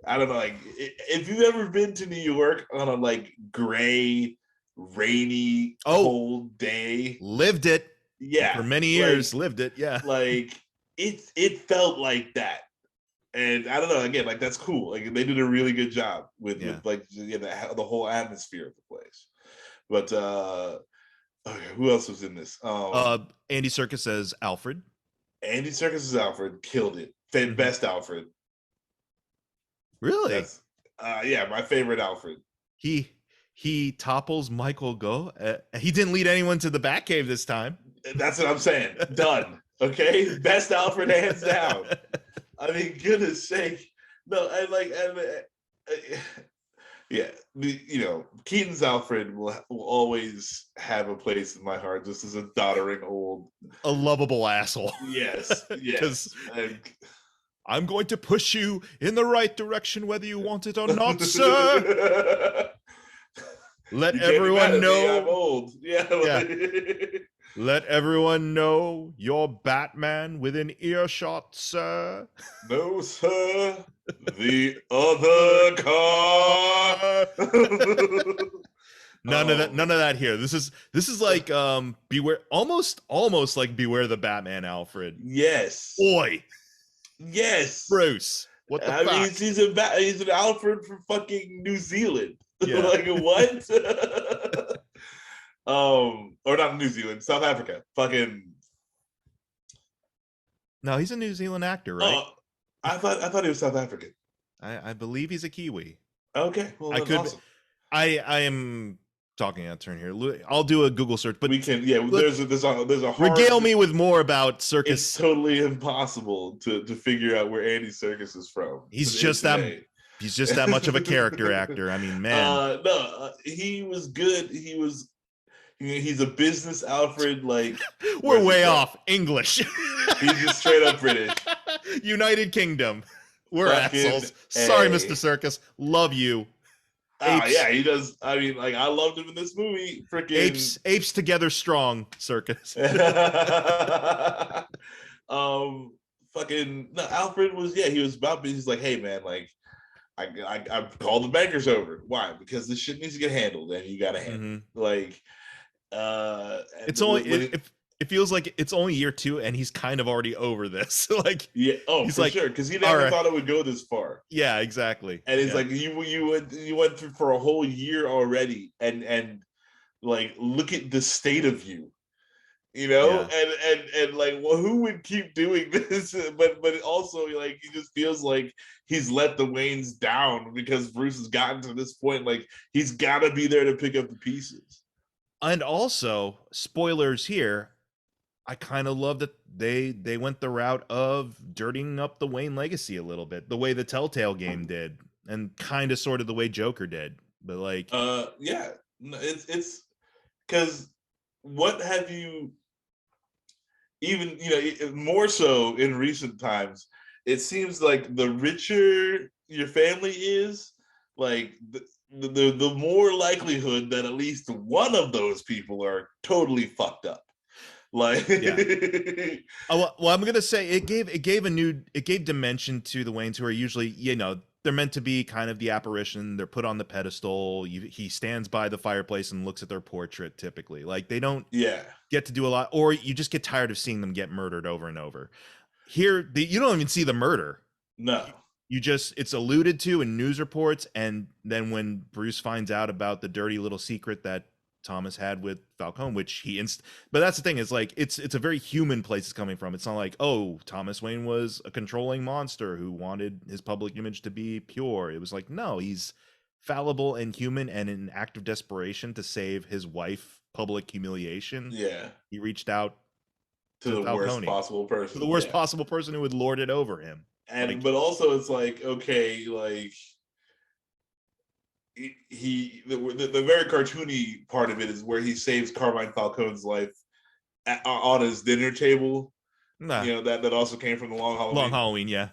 [SPEAKER 3] I don't know. Like, if you've ever been to New York on a like gray, rainy, cold day,
[SPEAKER 2] lived it.
[SPEAKER 3] yeah,
[SPEAKER 2] For many years, lived it. Yeah.
[SPEAKER 3] Like it felt like that. And I don't know. Again, like that's cool. Like they did a really good job with like the whole atmosphere of the place. But okay, who else was in this?
[SPEAKER 2] Andy Serkis as Alfred.
[SPEAKER 3] Andy Serkis as Alfred killed it. Best Alfred.
[SPEAKER 2] Really?
[SPEAKER 3] That's yeah, my favorite Alfred.
[SPEAKER 2] He topples Michael Gough. He didn't lead anyone to the Batcave this time.
[SPEAKER 3] That's what I'm saying. Done. Okay, best Alfred hands down. I mean, goodness sake. No, yeah, Keaton's Alfred will always have a place in my heart, just as a doddering
[SPEAKER 2] a lovable asshole.
[SPEAKER 3] Yes, yes.
[SPEAKER 2] I'm going to push you in the right direction, whether you want it or not, sir. Let everyone know.
[SPEAKER 3] I'm old. Yeah.
[SPEAKER 2] Let everyone know you're Batman within earshot, sir.
[SPEAKER 3] No, sir. The other car.
[SPEAKER 2] None of that here. This is like Beware, almost like Beware the Batman Alfred.
[SPEAKER 3] Yes.
[SPEAKER 2] Boy.
[SPEAKER 3] Yes.
[SPEAKER 2] Bruce. What the fuck?
[SPEAKER 3] Mean, he's an Alfred from fucking New Zealand.
[SPEAKER 2] Yeah.
[SPEAKER 3] Like what? Or not New Zealand, South Africa. Fucking.
[SPEAKER 2] No, he's a New Zealand actor, right?
[SPEAKER 3] I thought he was South African.
[SPEAKER 2] I believe he's a Kiwi.
[SPEAKER 3] Okay, well, awesome.
[SPEAKER 2] I am talking out of turn here. I'll do a Google search, but
[SPEAKER 3] we can. Yeah, there's a hard,
[SPEAKER 2] regale me with more about Serkis.
[SPEAKER 3] It's totally impossible to figure out where Andy Serkis is from.
[SPEAKER 2] He's just that much of a character actor. I mean, man.
[SPEAKER 3] He was good. He's a business Alfred. Like
[SPEAKER 2] we're way off. English.
[SPEAKER 3] He's just straight up British.
[SPEAKER 2] United Kingdom. We're assholes. Sorry, Mr. Serkis. Love you.
[SPEAKER 3] Yeah, he does. I mean, like I loved him in this movie. Freaking
[SPEAKER 2] apes together strong, Serkis.
[SPEAKER 3] Fucking no, Alfred was he was about. He's like, hey man, like I called the bankers over. Why? Because this shit needs to get handled, and you got to handle it. Like.
[SPEAKER 2] It's only it feels like it's only year 2 and he's kind of already over this. Like
[SPEAKER 3] he's for sure, because he never thought it would go this far.
[SPEAKER 2] Yeah, exactly.
[SPEAKER 3] And it's like you went through for a whole year already, and like look at the state of you, and like, well, who would keep doing this? But also like he just feels like he's let the Waynes down because Bruce has gotten to this point. Like he's got to be there to pick up the pieces.
[SPEAKER 2] And also, spoilers here, I kind of love that they went the route of dirtying up the Wayne legacy a little bit, the way the Telltale game did, and kind of sort of the way Joker did. But like,
[SPEAKER 3] yeah, it's because what have you even more so in recent times? It seems like the richer your family is, like the more likelihood that at least one of those people are totally fucked up. Like,
[SPEAKER 2] well, I'm gonna say it gave dimension to the Waynes, who are usually they're meant to be kind of the apparition. They're put on the pedestal. He stands by the fireplace and looks at their portrait. Typically, like they don't get to do a lot, or you just get tired of seeing them get murdered over and over. Here, you don't even see the murder.
[SPEAKER 3] No.
[SPEAKER 2] It's alluded to in news reports, and then when Bruce finds out about the dirty little secret that Thomas had with Falcone, which but that's the thing, is like it's a very human place it's coming from. It's not like, oh, Thomas Wayne was a controlling monster who wanted his public image to be pure. It was like, no, he's fallible and human, and in an act of desperation to save his wife public humiliation, he reached out
[SPEAKER 3] to the worst possible person.
[SPEAKER 2] To the worst possible person who would lord it over him.
[SPEAKER 3] And but also it's like, okay, like the very cartoony part of it is where he saves Carmine Falcone's life on his dinner table,
[SPEAKER 2] Nah,
[SPEAKER 3] that also came from the Long Halloween.
[SPEAKER 2] Long Halloween, yeah.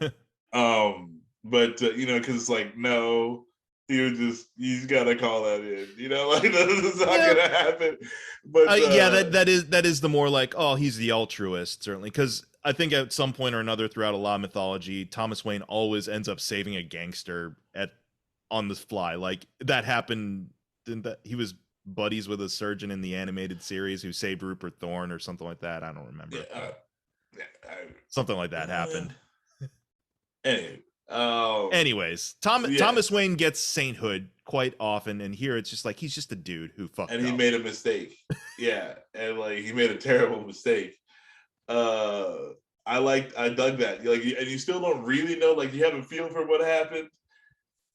[SPEAKER 3] But because it's like, no, you gotta call that in, like that's not gonna happen. But
[SPEAKER 2] yeah, that is the more like, oh, he's the altruist, certainly, because I think at some point or another throughout a lot of mythology, Thomas Wayne always ends up saving a gangster on the fly. Like that happened. Didn't that he was buddies with a surgeon in the animated series who saved Rupert Thorne or something like that? I don't remember. Something like that happened.
[SPEAKER 3] Anyway,
[SPEAKER 2] anyways, Thomas Wayne gets sainthood quite often, and here it's just like he's just a dude who fucked
[SPEAKER 3] and he
[SPEAKER 2] up.
[SPEAKER 3] made a mistake. Yeah, and like he made a terrible mistake. I dug that. Like, and you still don't really know. Like, you have a feel for what happened.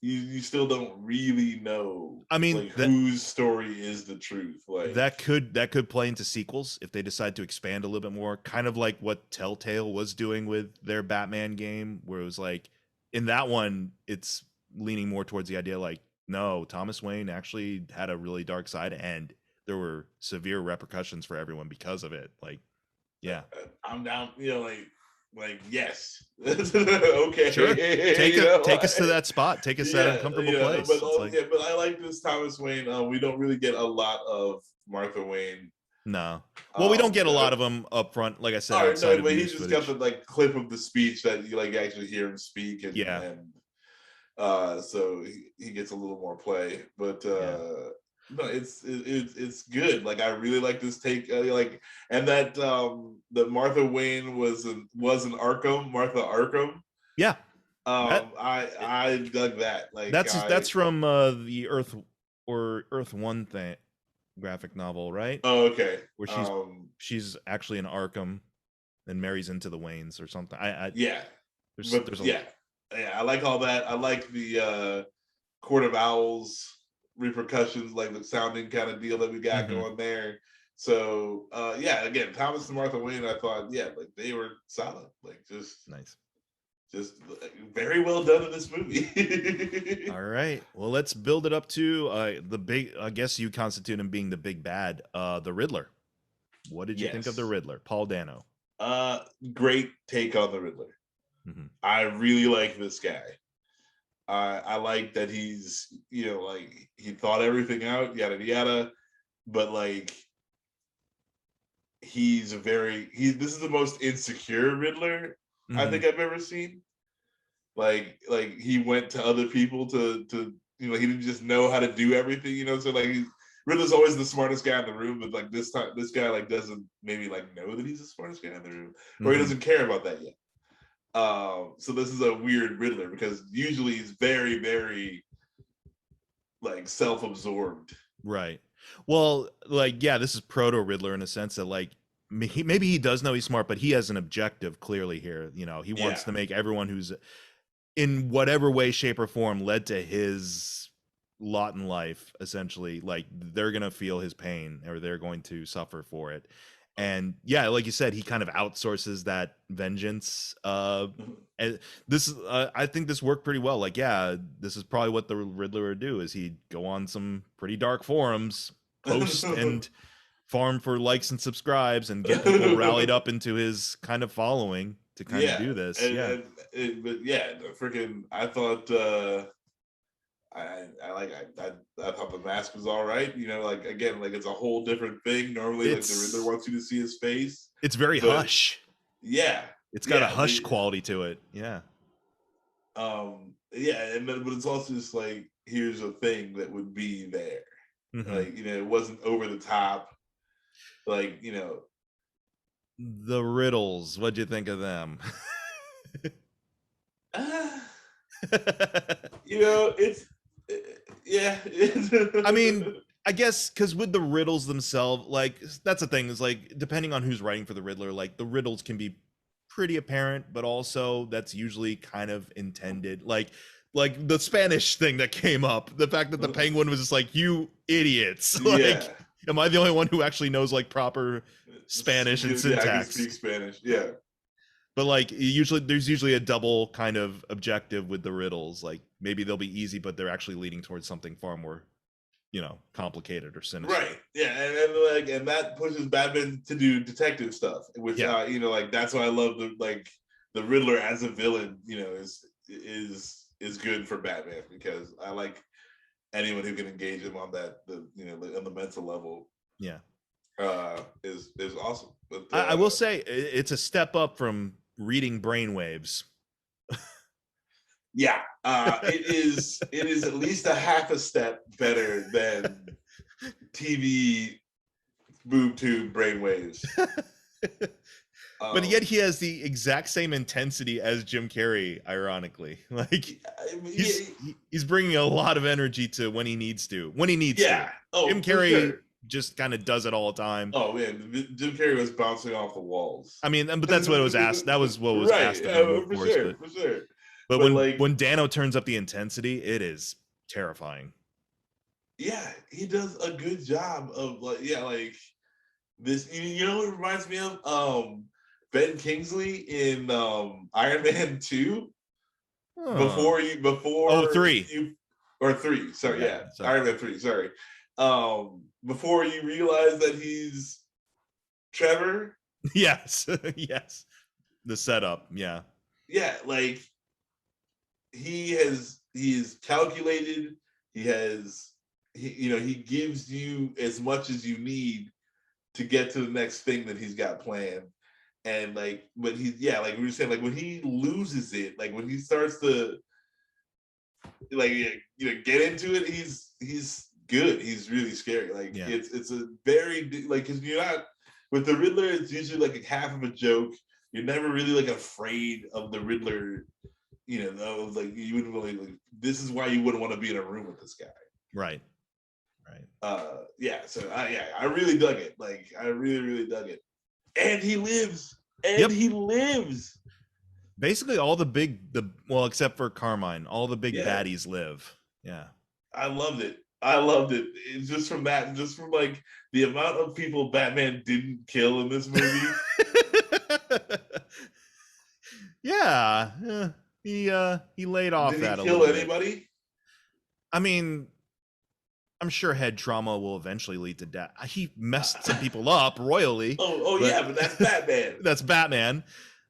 [SPEAKER 3] You still don't really know.
[SPEAKER 2] I mean,
[SPEAKER 3] like, whose story is the truth? Like
[SPEAKER 2] that could play into sequels if they decide to expand a little bit more. Kind of like what Telltale was doing with their Batman game, where it was like, in that one, it's leaning more towards the idea like, no, Thomas Wayne actually had a really dark side, and there were severe repercussions for everyone because of it. Like, yeah,
[SPEAKER 3] I'm down. Like yes, okay.
[SPEAKER 2] Sure, take us to that spot. Take us to that uncomfortable place.
[SPEAKER 3] But I like this Thomas Wayne. We don't really get a lot of Martha Wayne.
[SPEAKER 2] No, well, we don't get a lot of them up front. Like I said, outside
[SPEAKER 3] but
[SPEAKER 2] of
[SPEAKER 3] he just
[SPEAKER 2] footage.
[SPEAKER 3] got the clip of the speech that you actually hear him speak, and so he gets a little more play. But no, it's good. Like, I really like this take. And that that Martha Wayne was an Arkham, Martha Arkham.
[SPEAKER 2] Yeah.
[SPEAKER 3] I dug that. Like,
[SPEAKER 2] that's from the Earth One thing graphic novel, right?
[SPEAKER 3] Oh, okay.
[SPEAKER 2] Where she's actually an Arkham and marries into the Waynes or something.
[SPEAKER 3] I like all that. I like the Court of Owls repercussions, like the sounding kind of deal that we got going there. So again, Thomas and Martha Wayne, I thought, like they were solid. Like, just
[SPEAKER 2] nice.
[SPEAKER 3] Just very well done in this movie.
[SPEAKER 2] All right. Well, let's build it up to the big, I guess you constitute him being the big bad, the Riddler. What did you think of the Riddler? Paul Dano.
[SPEAKER 3] Great take on the Riddler. I really like this guy. I like that he's, like, he thought everything out, yada yada, but like this is the most insecure Riddler I think I've ever seen. Like he went to other people to he didn't just know how to do everything, so like Riddler's always the smartest guy in the room, but like this time this guy like doesn't maybe like know that he's the smartest guy in the room, or he doesn't care about that yet. So this is a weird Riddler because usually he's very, very like self-absorbed.
[SPEAKER 2] Right. Well, like, yeah, this is proto Riddler in a sense that like maybe he does know he's smart, but he has an objective clearly here. He wants to make everyone who's in whatever way, shape, or form led to his lot in life, essentially, like they're gonna feel his pain or they're going to suffer for it. And yeah, like you said, he kind of outsources that vengeance. And this is, I think this worked pretty well. Like, yeah, this is probably what the Riddler would do: is he'd go on some pretty dark forums, post and farm for likes and subscribes, and get people rallied up into his kind of following to kind of do this.
[SPEAKER 3] I thought I thought the mask was all right. Like, again, like it's a whole different thing. Normally, like the Riddler wants you to see his face.
[SPEAKER 2] It's very hush.
[SPEAKER 3] Yeah,
[SPEAKER 2] it's got a hush quality to it. Yeah.
[SPEAKER 3] But it's also just like, here's a thing that would be there. Like, it wasn't over the top. Like,
[SPEAKER 2] the riddles. What'd you think of them?
[SPEAKER 3] It's
[SPEAKER 2] I mean, I guess because with the riddles themselves, like, that's the thing, is like, depending on who's writing for the Riddler, like the riddles can be pretty apparent, but also that's usually kind of intended. Like the Spanish thing that came up, the fact that the Penguin was just like, you idiots. Like, am I the only one who actually knows like proper Spanish and syntax?
[SPEAKER 3] I can speak Spanish. Yeah.
[SPEAKER 2] But like, there's usually a double kind of objective with the riddles. Like, maybe they'll be easy, but they're actually leading towards something far more, complicated or sinister.
[SPEAKER 3] Right. Yeah, and that pushes Batman to do detective stuff, which that's why I love the Riddler as a villain. Is good for Batman, because I like anyone who can engage him on that on the mental level.
[SPEAKER 2] Yeah.
[SPEAKER 3] Is awesome. But
[SPEAKER 2] I will say it's a step up from reading brainwaves.
[SPEAKER 3] Yeah, it is at least a half a step better than TV boob tube brainwaves.
[SPEAKER 2] But yet he has the exact same intensity as Jim Carrey, ironically. Like he's bringing a lot of energy to when he needs to.
[SPEAKER 3] Yeah. Oh,
[SPEAKER 2] Jim Carrey just kind of does it all the time.
[SPEAKER 3] Oh man, Jim Carrey was bouncing off the walls.
[SPEAKER 2] I mean, but that's what it was asked. That was what was asked of him,
[SPEAKER 3] for sure.
[SPEAKER 2] But when Dano turns up the intensity, it is terrifying.
[SPEAKER 3] Yeah, he does a good job of this. You know what it reminds me of? Ben Kingsley in Iron Man 2. Before
[SPEAKER 2] 3.
[SPEAKER 3] Or 3. Sorry, yeah. Iron Man 3. Sorry. Before you realize that he's Trevor.
[SPEAKER 2] Yes. Yes. The setup. Yeah.
[SPEAKER 3] Yeah, like he is calculated. He gives you as much as you need to get to the next thing that he's got planned. And like we were saying, like when he loses it, like when he starts to get into it, he's good. He's really scary. Like it's a very because you're not with the Riddler, it's usually like half of a joke. You're never really like afraid of the Riddler. You wouldn't really this is why you wouldn't want to be in a room with this guy.
[SPEAKER 2] Right.
[SPEAKER 3] So I really dug it. Like I really, really dug it. And he lives. He lives.
[SPEAKER 2] Basically all except for Carmine, all the big baddies live. Yeah.
[SPEAKER 3] I loved it. It's just from like the amount of people Batman didn't kill in this movie.
[SPEAKER 2] Yeah. He laid off that a little bit.
[SPEAKER 3] Did he kill anybody?
[SPEAKER 2] I mean, I'm sure head trauma will eventually lead to death. He messed some people up royally.
[SPEAKER 3] But that's Batman.
[SPEAKER 2] That's Batman.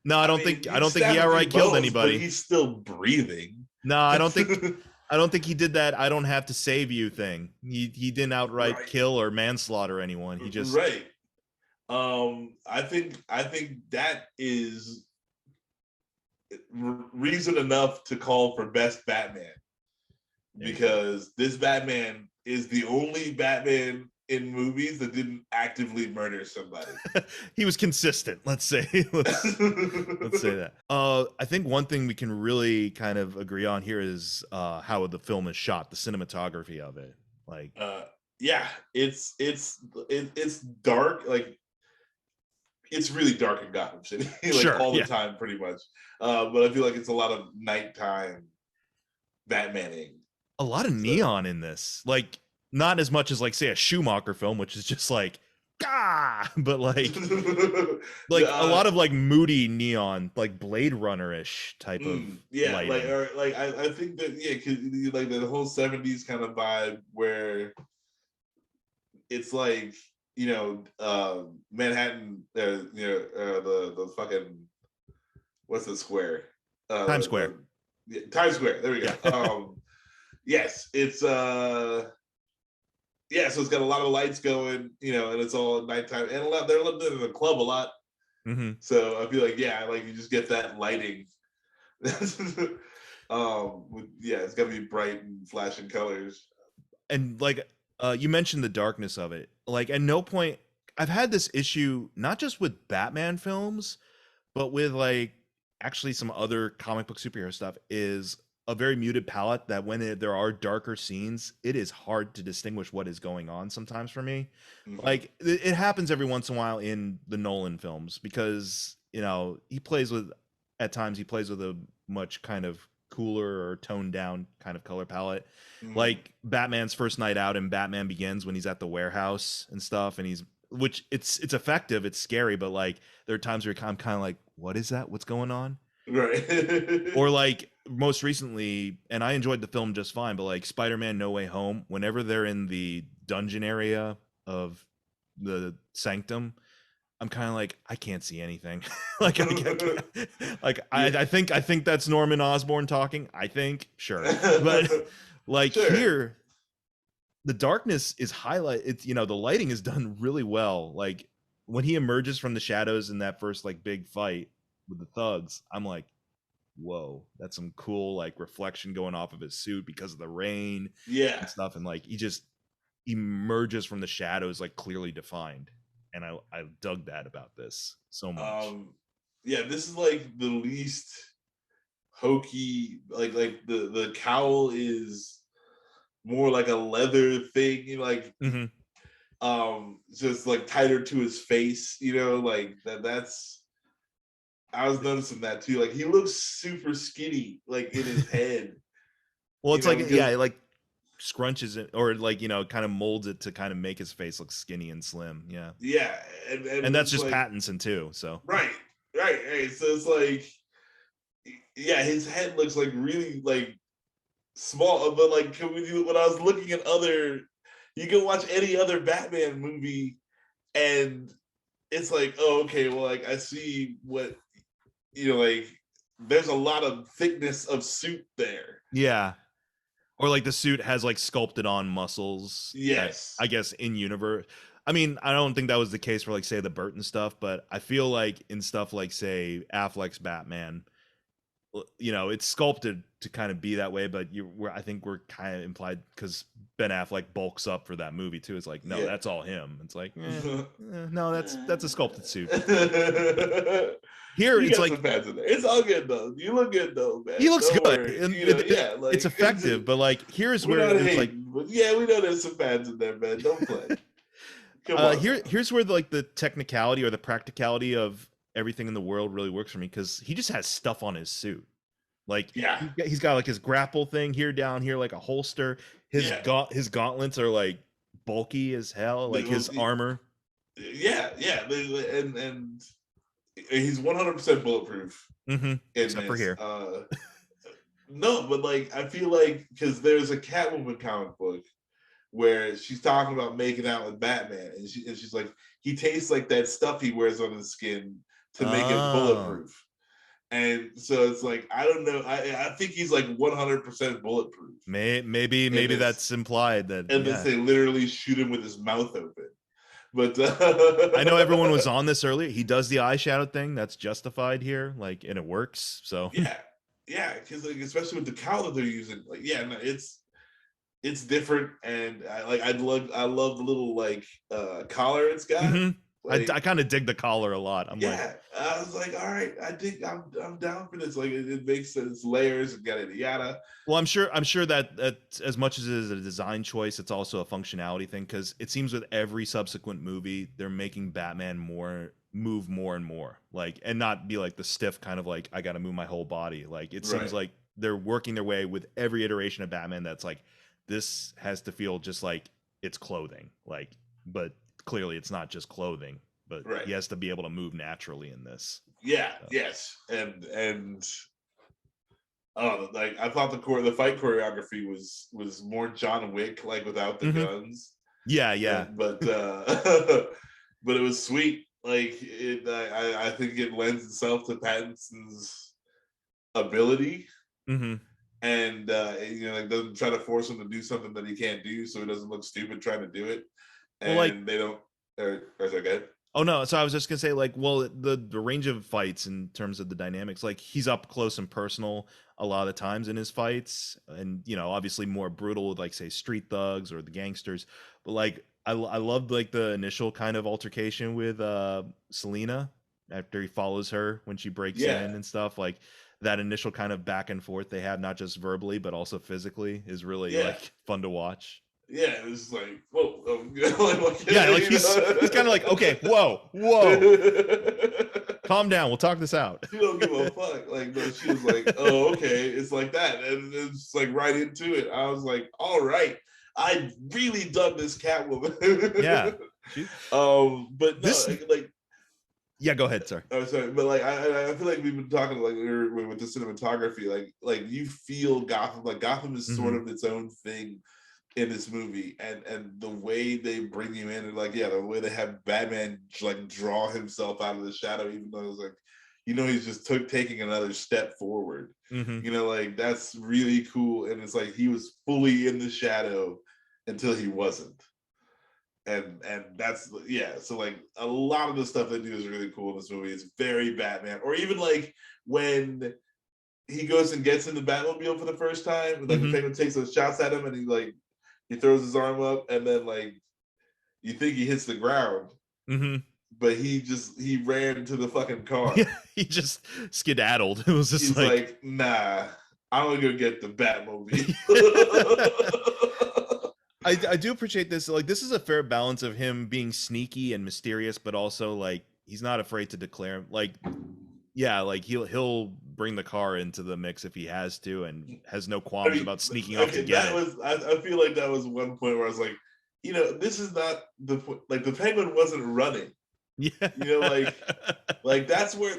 [SPEAKER 2] No, I don't think he outright killed anybody.
[SPEAKER 3] But he's still breathing.
[SPEAKER 2] No, I don't think he did that I don't have to save you thing. He didn't outright kill or manslaughter anyone. He just
[SPEAKER 3] I think that is reason enough to call for best Batman. Because this Batman is the only Batman in movies that didn't actively murder somebody.
[SPEAKER 2] He was consistent, let's say. Let's say that. I think one thing we can really kind of agree on here is how the film is shot, the cinematography of it. Like it's dark, like it's really dark in Gotham City, all the time pretty much. But I feel like it's a lot of nighttime Batmaning. A lot of neon in this, like not as much as like say a Schumacher film, which is just like but like a lot of like moody neon, like Blade Runner-ish type of lighting.
[SPEAKER 3] I think that because like the whole 70s kind of vibe where it's like Manhattan, the fucking what's the square?
[SPEAKER 2] Times Square.
[SPEAKER 3] Times Square. There we go. Yes, it's so it's got a lot of lights going, and it's all at nighttime, and they're living in the club a lot.
[SPEAKER 2] Mm-hmm.
[SPEAKER 3] So I feel like you just get that lighting. It's got to be bright and flashing colors.
[SPEAKER 2] And like you mentioned the darkness of it. Like at no point I've had this issue not just with Batman films, but with like actually some other comic book superhero stuff is a very muted palette that when there are darker scenes, it is hard to distinguish what is going on sometimes for me. Mm-hmm. Like it happens every once in a while in the Nolan films because, he plays with a much kind of cooler or toned down kind of color palette. Mm-hmm. Like Batman's first night out in Batman Begins when he's at the warehouse and stuff and it's effective, it's scary, but like there are times where I'm kind of like, what is that? What's going on?
[SPEAKER 3] Right.
[SPEAKER 2] Or like most recently, and I enjoyed the film just fine, but like Spider-Man No Way Home, whenever they're in the dungeon area of the sanctum, I'm kind of like, I can't see anything. Like I can't, like
[SPEAKER 3] Yeah.
[SPEAKER 2] I think that's Norman Osborn talking. I think, sure. But like
[SPEAKER 3] Sure.
[SPEAKER 2] here, the darkness is highlight, it's, you know, the lighting is done really well. Like when he emerges from the shadows in that first like big fight with the thugs, I'm like, whoa, that's some cool like reflection going off of his suit because of the rain
[SPEAKER 3] Yeah.
[SPEAKER 2] and stuff. And like he just emerges from the shadows like clearly defined. And I dug that about this so much.
[SPEAKER 3] Yeah, this is like the least hokey, like the cowl is more like a leather thing, you know, like
[SPEAKER 2] Hmm.
[SPEAKER 3] just like tighter to his face, you know, like that's I was noticing that too. Like he looks super skinny, like in his head,
[SPEAKER 2] Well,
[SPEAKER 3] you
[SPEAKER 2] it's
[SPEAKER 3] know,
[SPEAKER 2] like, yeah,
[SPEAKER 3] because
[SPEAKER 2] it like scrunches it or like, you know, kind of molds it to kind of make his face look skinny and slim. Yeah.
[SPEAKER 3] yeah,
[SPEAKER 2] And
[SPEAKER 3] and
[SPEAKER 2] that's
[SPEAKER 3] it's
[SPEAKER 2] just
[SPEAKER 3] like
[SPEAKER 2] Pattinson too. So
[SPEAKER 3] right, right. So it's like yeah, his head looks like really like small, but like when I was looking at other, you can watch any other Batman movie, and it's like, oh, okay, well, like I see what you know, like there's a lot of thickness of suit there.
[SPEAKER 2] yeah. Or like the suit has like sculpted on muscles that
[SPEAKER 3] Yes,
[SPEAKER 2] I guess in universe. I mean, I don't think that was the case for like say the Burton stuff, but I feel like in stuff like say Affleck's Batman, you know, it's sculpted to kind of be that way, but I think we're kind of implied because Ben Affleck bulks up for that movie too. It's like, no,
[SPEAKER 3] yeah.
[SPEAKER 2] that's all him. It's like, no, that's a sculpted suit. Here,
[SPEAKER 3] You
[SPEAKER 2] it's
[SPEAKER 3] got
[SPEAKER 2] like
[SPEAKER 3] some pads in there. It's all good though. You look good though, man.
[SPEAKER 2] he looks
[SPEAKER 3] Don't
[SPEAKER 2] good,
[SPEAKER 3] worry.
[SPEAKER 2] and
[SPEAKER 3] You know, yeah,
[SPEAKER 2] it's
[SPEAKER 3] like
[SPEAKER 2] effective. But like, here's
[SPEAKER 3] we're
[SPEAKER 2] where
[SPEAKER 3] not
[SPEAKER 2] it's like,
[SPEAKER 3] hating, but yeah, we know there's some pads in there, man. Don't play. Come on.
[SPEAKER 2] here's where like the technicality or the practicality of everything in the world really works for me because he just has stuff on his suit. Like
[SPEAKER 3] Yeah,
[SPEAKER 2] he's got like his grapple thing here, down here, like a holster.
[SPEAKER 3] yeah.
[SPEAKER 2] His gauntlets are like bulky as hell. Like his armor.
[SPEAKER 3] Yeah, yeah, and he's 100% bulletproof
[SPEAKER 2] Mm-hmm.
[SPEAKER 3] in
[SPEAKER 2] Except for
[SPEAKER 3] this.
[SPEAKER 2] here.
[SPEAKER 3] No, but like I feel like because there's a Catwoman comic book where she's talking about making out with Batman, and she's like, he tastes like that stuff he wears on his skin to make it
[SPEAKER 2] Oh,
[SPEAKER 3] bulletproof. And so it's like I don't know. I think he's like 100% bulletproof in
[SPEAKER 2] maybe
[SPEAKER 3] this,
[SPEAKER 2] that's implied that
[SPEAKER 3] and then
[SPEAKER 2] yeah.
[SPEAKER 3] they literally shoot him with his mouth open. But
[SPEAKER 2] I know everyone was on this earlier. He does the eyeshadow thing. That's justified here. Like, and it works. So
[SPEAKER 3] yeah, because like especially with the cowl that they're using, like yeah, no, it's different, and I love the little like collar it's got.
[SPEAKER 2] hmm
[SPEAKER 3] Like
[SPEAKER 2] I kind of dig the collar a lot. I'm like,
[SPEAKER 3] yeah, I was like, all right, I think I'm down for this. Like it makes sense, layers and yada yada.
[SPEAKER 2] well, I'm sure that as much as it is a design choice, it's also a functionality thing because it seems with every subsequent movie, they're making Batman move more and more, like, and not be like the stiff kind of like I got to move my whole body. Like it seems
[SPEAKER 3] Right,
[SPEAKER 2] like they're working their way with every iteration of Batman. That's like this has to feel just like it's clothing, like, but clearly it's not just clothing. But
[SPEAKER 3] right.
[SPEAKER 2] he has to be able to move naturally in this.
[SPEAKER 3] Yeah,
[SPEAKER 2] So.
[SPEAKER 3] yes, and oh, like I thought the fight choreography was more John Wick, like without the guns.
[SPEAKER 2] Yeah.
[SPEAKER 3] But but it was sweet. Like I think it lends itself to Pattinson's ability,
[SPEAKER 2] Mm-hmm.
[SPEAKER 3] and you know, like doesn't try to force him to do something that he can't do, so he doesn't look stupid trying to do it.
[SPEAKER 2] Well, like,
[SPEAKER 3] And they don't. Or is that good?
[SPEAKER 2] oh no, so I was just gonna say, like, well, the range of fights in terms of the dynamics, like he's up close and personal a lot of the times in his fights, and you know, obviously more brutal with like say street thugs or the gangsters. But like, I loved like the initial kind of altercation with Selena after he follows her when she breaks
[SPEAKER 3] Yeah,
[SPEAKER 2] in and stuff. Like that initial kind of back and forth they have, not just verbally but also physically, is really
[SPEAKER 3] yeah.
[SPEAKER 2] like fun to watch.
[SPEAKER 3] Yeah, it was like, whoa, like,
[SPEAKER 2] Yeah, like he's kind of like, okay, whoa, calm down, we'll talk this out.
[SPEAKER 3] She don't give a fuck. Like, no, she was like, oh, okay, it's like that, and it's like right into it. I was like, all right, I really dug this Catwoman.
[SPEAKER 2] Yeah.
[SPEAKER 3] But no,
[SPEAKER 2] This
[SPEAKER 3] like
[SPEAKER 2] Yeah, go ahead, sir.
[SPEAKER 3] Oh, sorry, but like I feel like we've been talking like with the cinematography, like you feel Gotham, like Gotham is sort of its own thing in this movie, and the way they bring you in, and like the way they have Batman like draw himself out of the shadow, even though it's like he's just taking another step forward. Like that's really cool, and it's like he was fully in the shadow until he wasn't. And that's so like a lot of the stuff they do is really cool in this movie. It's very Batman. Or even like when he goes and gets in the Batmobile for the first time, and like the Penguin takes those shots at him, and he throws his arm up, and then like you think he hits the ground, but he ran to the fucking car.
[SPEAKER 2] He just skedaddled. It was just
[SPEAKER 3] He's like, nah, I'm gonna go get the Batmobile.
[SPEAKER 2] I do appreciate this. Like, this is a fair balance of him being sneaky and mysterious, but also like he's not afraid to declare, like, like he'll bring the car into the mix if he has to, and has no qualms about sneaking off to get it.
[SPEAKER 3] I feel like that was one point where I was like, this is not the point. Like the Penguin wasn't running.
[SPEAKER 2] Yeah.
[SPEAKER 3] Like that's where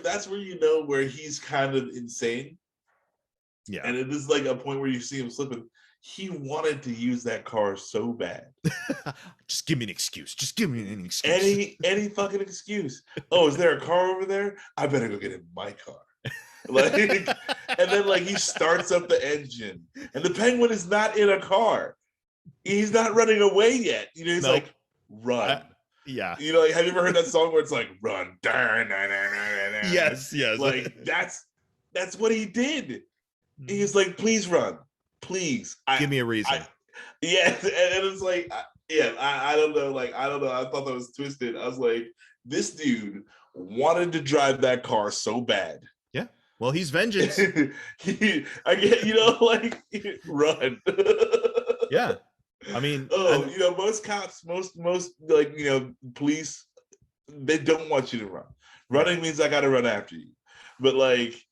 [SPEAKER 3] where he's kind of insane.
[SPEAKER 2] Yeah.
[SPEAKER 3] And it is like a point where you see him slipping. He wanted to use that car so bad.
[SPEAKER 2] Just give me an excuse. Just give me an excuse.
[SPEAKER 3] Any fucking excuse. Oh, is there a car over there? I better go get in my car. Like, and then like he starts up the engine, and the Penguin is not in a car. He's not running away yet. He's like, run.
[SPEAKER 2] Yeah.
[SPEAKER 3] Like, have you ever heard that song where it's like, run?
[SPEAKER 2] Yes.
[SPEAKER 3] Like that's what he did. He's like, please run. Please.
[SPEAKER 2] Give me a reason.
[SPEAKER 3] And it's like, I don't know. Like, I don't know. I thought that was twisted. I was like, this dude wanted to drive that car so bad.
[SPEAKER 2] Yeah. Well, he's vengeance.
[SPEAKER 3] I get, like, run.
[SPEAKER 2] Yeah. I mean,
[SPEAKER 3] most cops, most like, police, they don't want you to run. Running means I got to run after you. But like,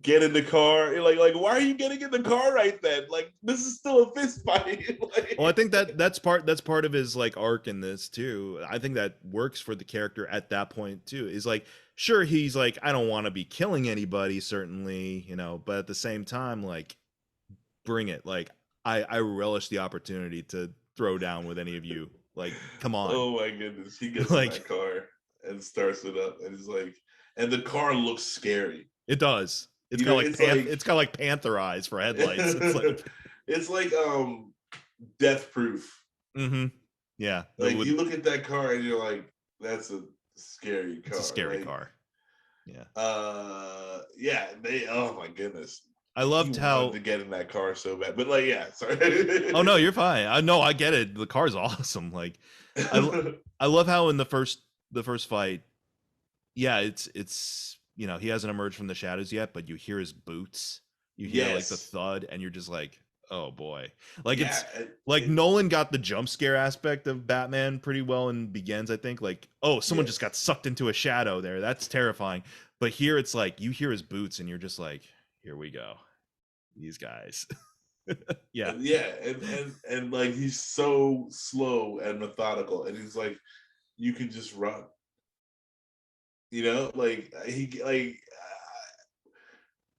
[SPEAKER 3] get in the car, like why are you getting in the car right then? Like, this is still a fist fight. Like,
[SPEAKER 2] well, I think that's part of his like arc in this too. I think that works for the character at that point too. Is like, sure, he's like, I don't want to be killing anybody, certainly, but at the same time, like, bring it. Like, I relish the opportunity to throw down with any of you. Like, come on.
[SPEAKER 3] Oh my goodness, he gets in that car and starts it up, and he's like, and the car looks scary.
[SPEAKER 2] It does. It's got like panther eyes for headlights.
[SPEAKER 3] It's like Death Proof.
[SPEAKER 2] Yeah.
[SPEAKER 3] Like you look at that car and you're like, that's a scary car.
[SPEAKER 2] It's a scary car. Yeah.
[SPEAKER 3] Oh my goodness.
[SPEAKER 2] I loved how
[SPEAKER 3] to get in that car so bad, but like, sorry.
[SPEAKER 2] Oh no, you're fine. I get it. The car's awesome. Like, I love how in the first fight, it's he hasn't emerged from the shadows yet, but you hear his boots, you hear like the thud, and you're just like, oh boy. Like, Nolan got the jump scare aspect of Batman pretty well in Begins, I think. Like, oh, someone just got sucked into a shadow there. That's terrifying. But here it's like you hear his boots and you're just like, here we go. These guys.
[SPEAKER 3] And like he's so slow and methodical, and he's like, you can just run. Like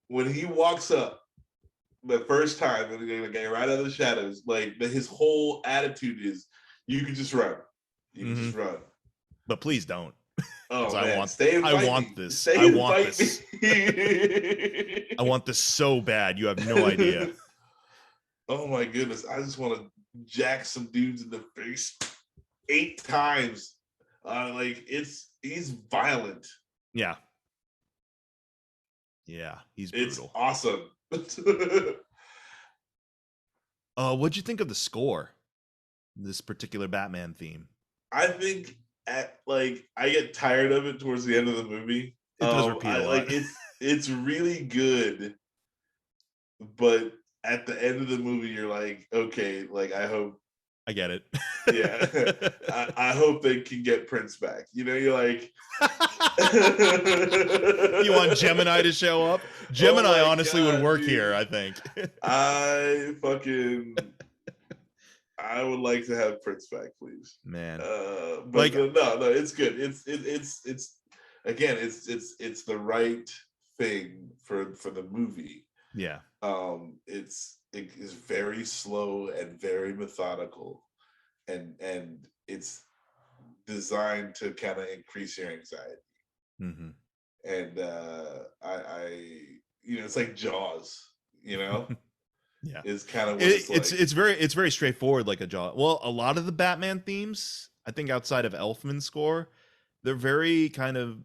[SPEAKER 3] when he walks up the first time and get right out of the shadows, like his whole attitude is, you can just run. You can just run.
[SPEAKER 2] But please don't.
[SPEAKER 3] Oh
[SPEAKER 2] I
[SPEAKER 3] man,
[SPEAKER 2] want this. I want this so bad. You have no idea.
[SPEAKER 3] Oh my goodness. I just want to jack some dudes in the face 8 times. Like he's violent.
[SPEAKER 2] Yeah. He's brutal.
[SPEAKER 3] It's awesome.
[SPEAKER 2] What'd you think of the score? This particular Batman theme.
[SPEAKER 3] I think I get tired of it towards the end of the movie.
[SPEAKER 2] It does repeat a lot.
[SPEAKER 3] It's really good, but at the end of the movie, you're like, okay, like I hope.
[SPEAKER 2] I get it.
[SPEAKER 3] I hope they can get Prince back. You're like,
[SPEAKER 2] you want Gemini to show up? Gemini honestly would work here, I think.
[SPEAKER 3] I would like to have Prince back, please,
[SPEAKER 2] man.
[SPEAKER 3] But like, no, it's good. It's again, it's the right thing for the movie.
[SPEAKER 2] Yeah.
[SPEAKER 3] It is very slow and very methodical, and it's designed to kind of increase your anxiety.
[SPEAKER 2] Mm-hmm.
[SPEAKER 3] And I it's like Jaws,
[SPEAKER 2] Yeah,
[SPEAKER 3] is kind of what it's like.
[SPEAKER 2] it's very straightforward, like a Jaw. Well, a lot of the Batman themes, I think, outside of Elfman's score, they're very kind of,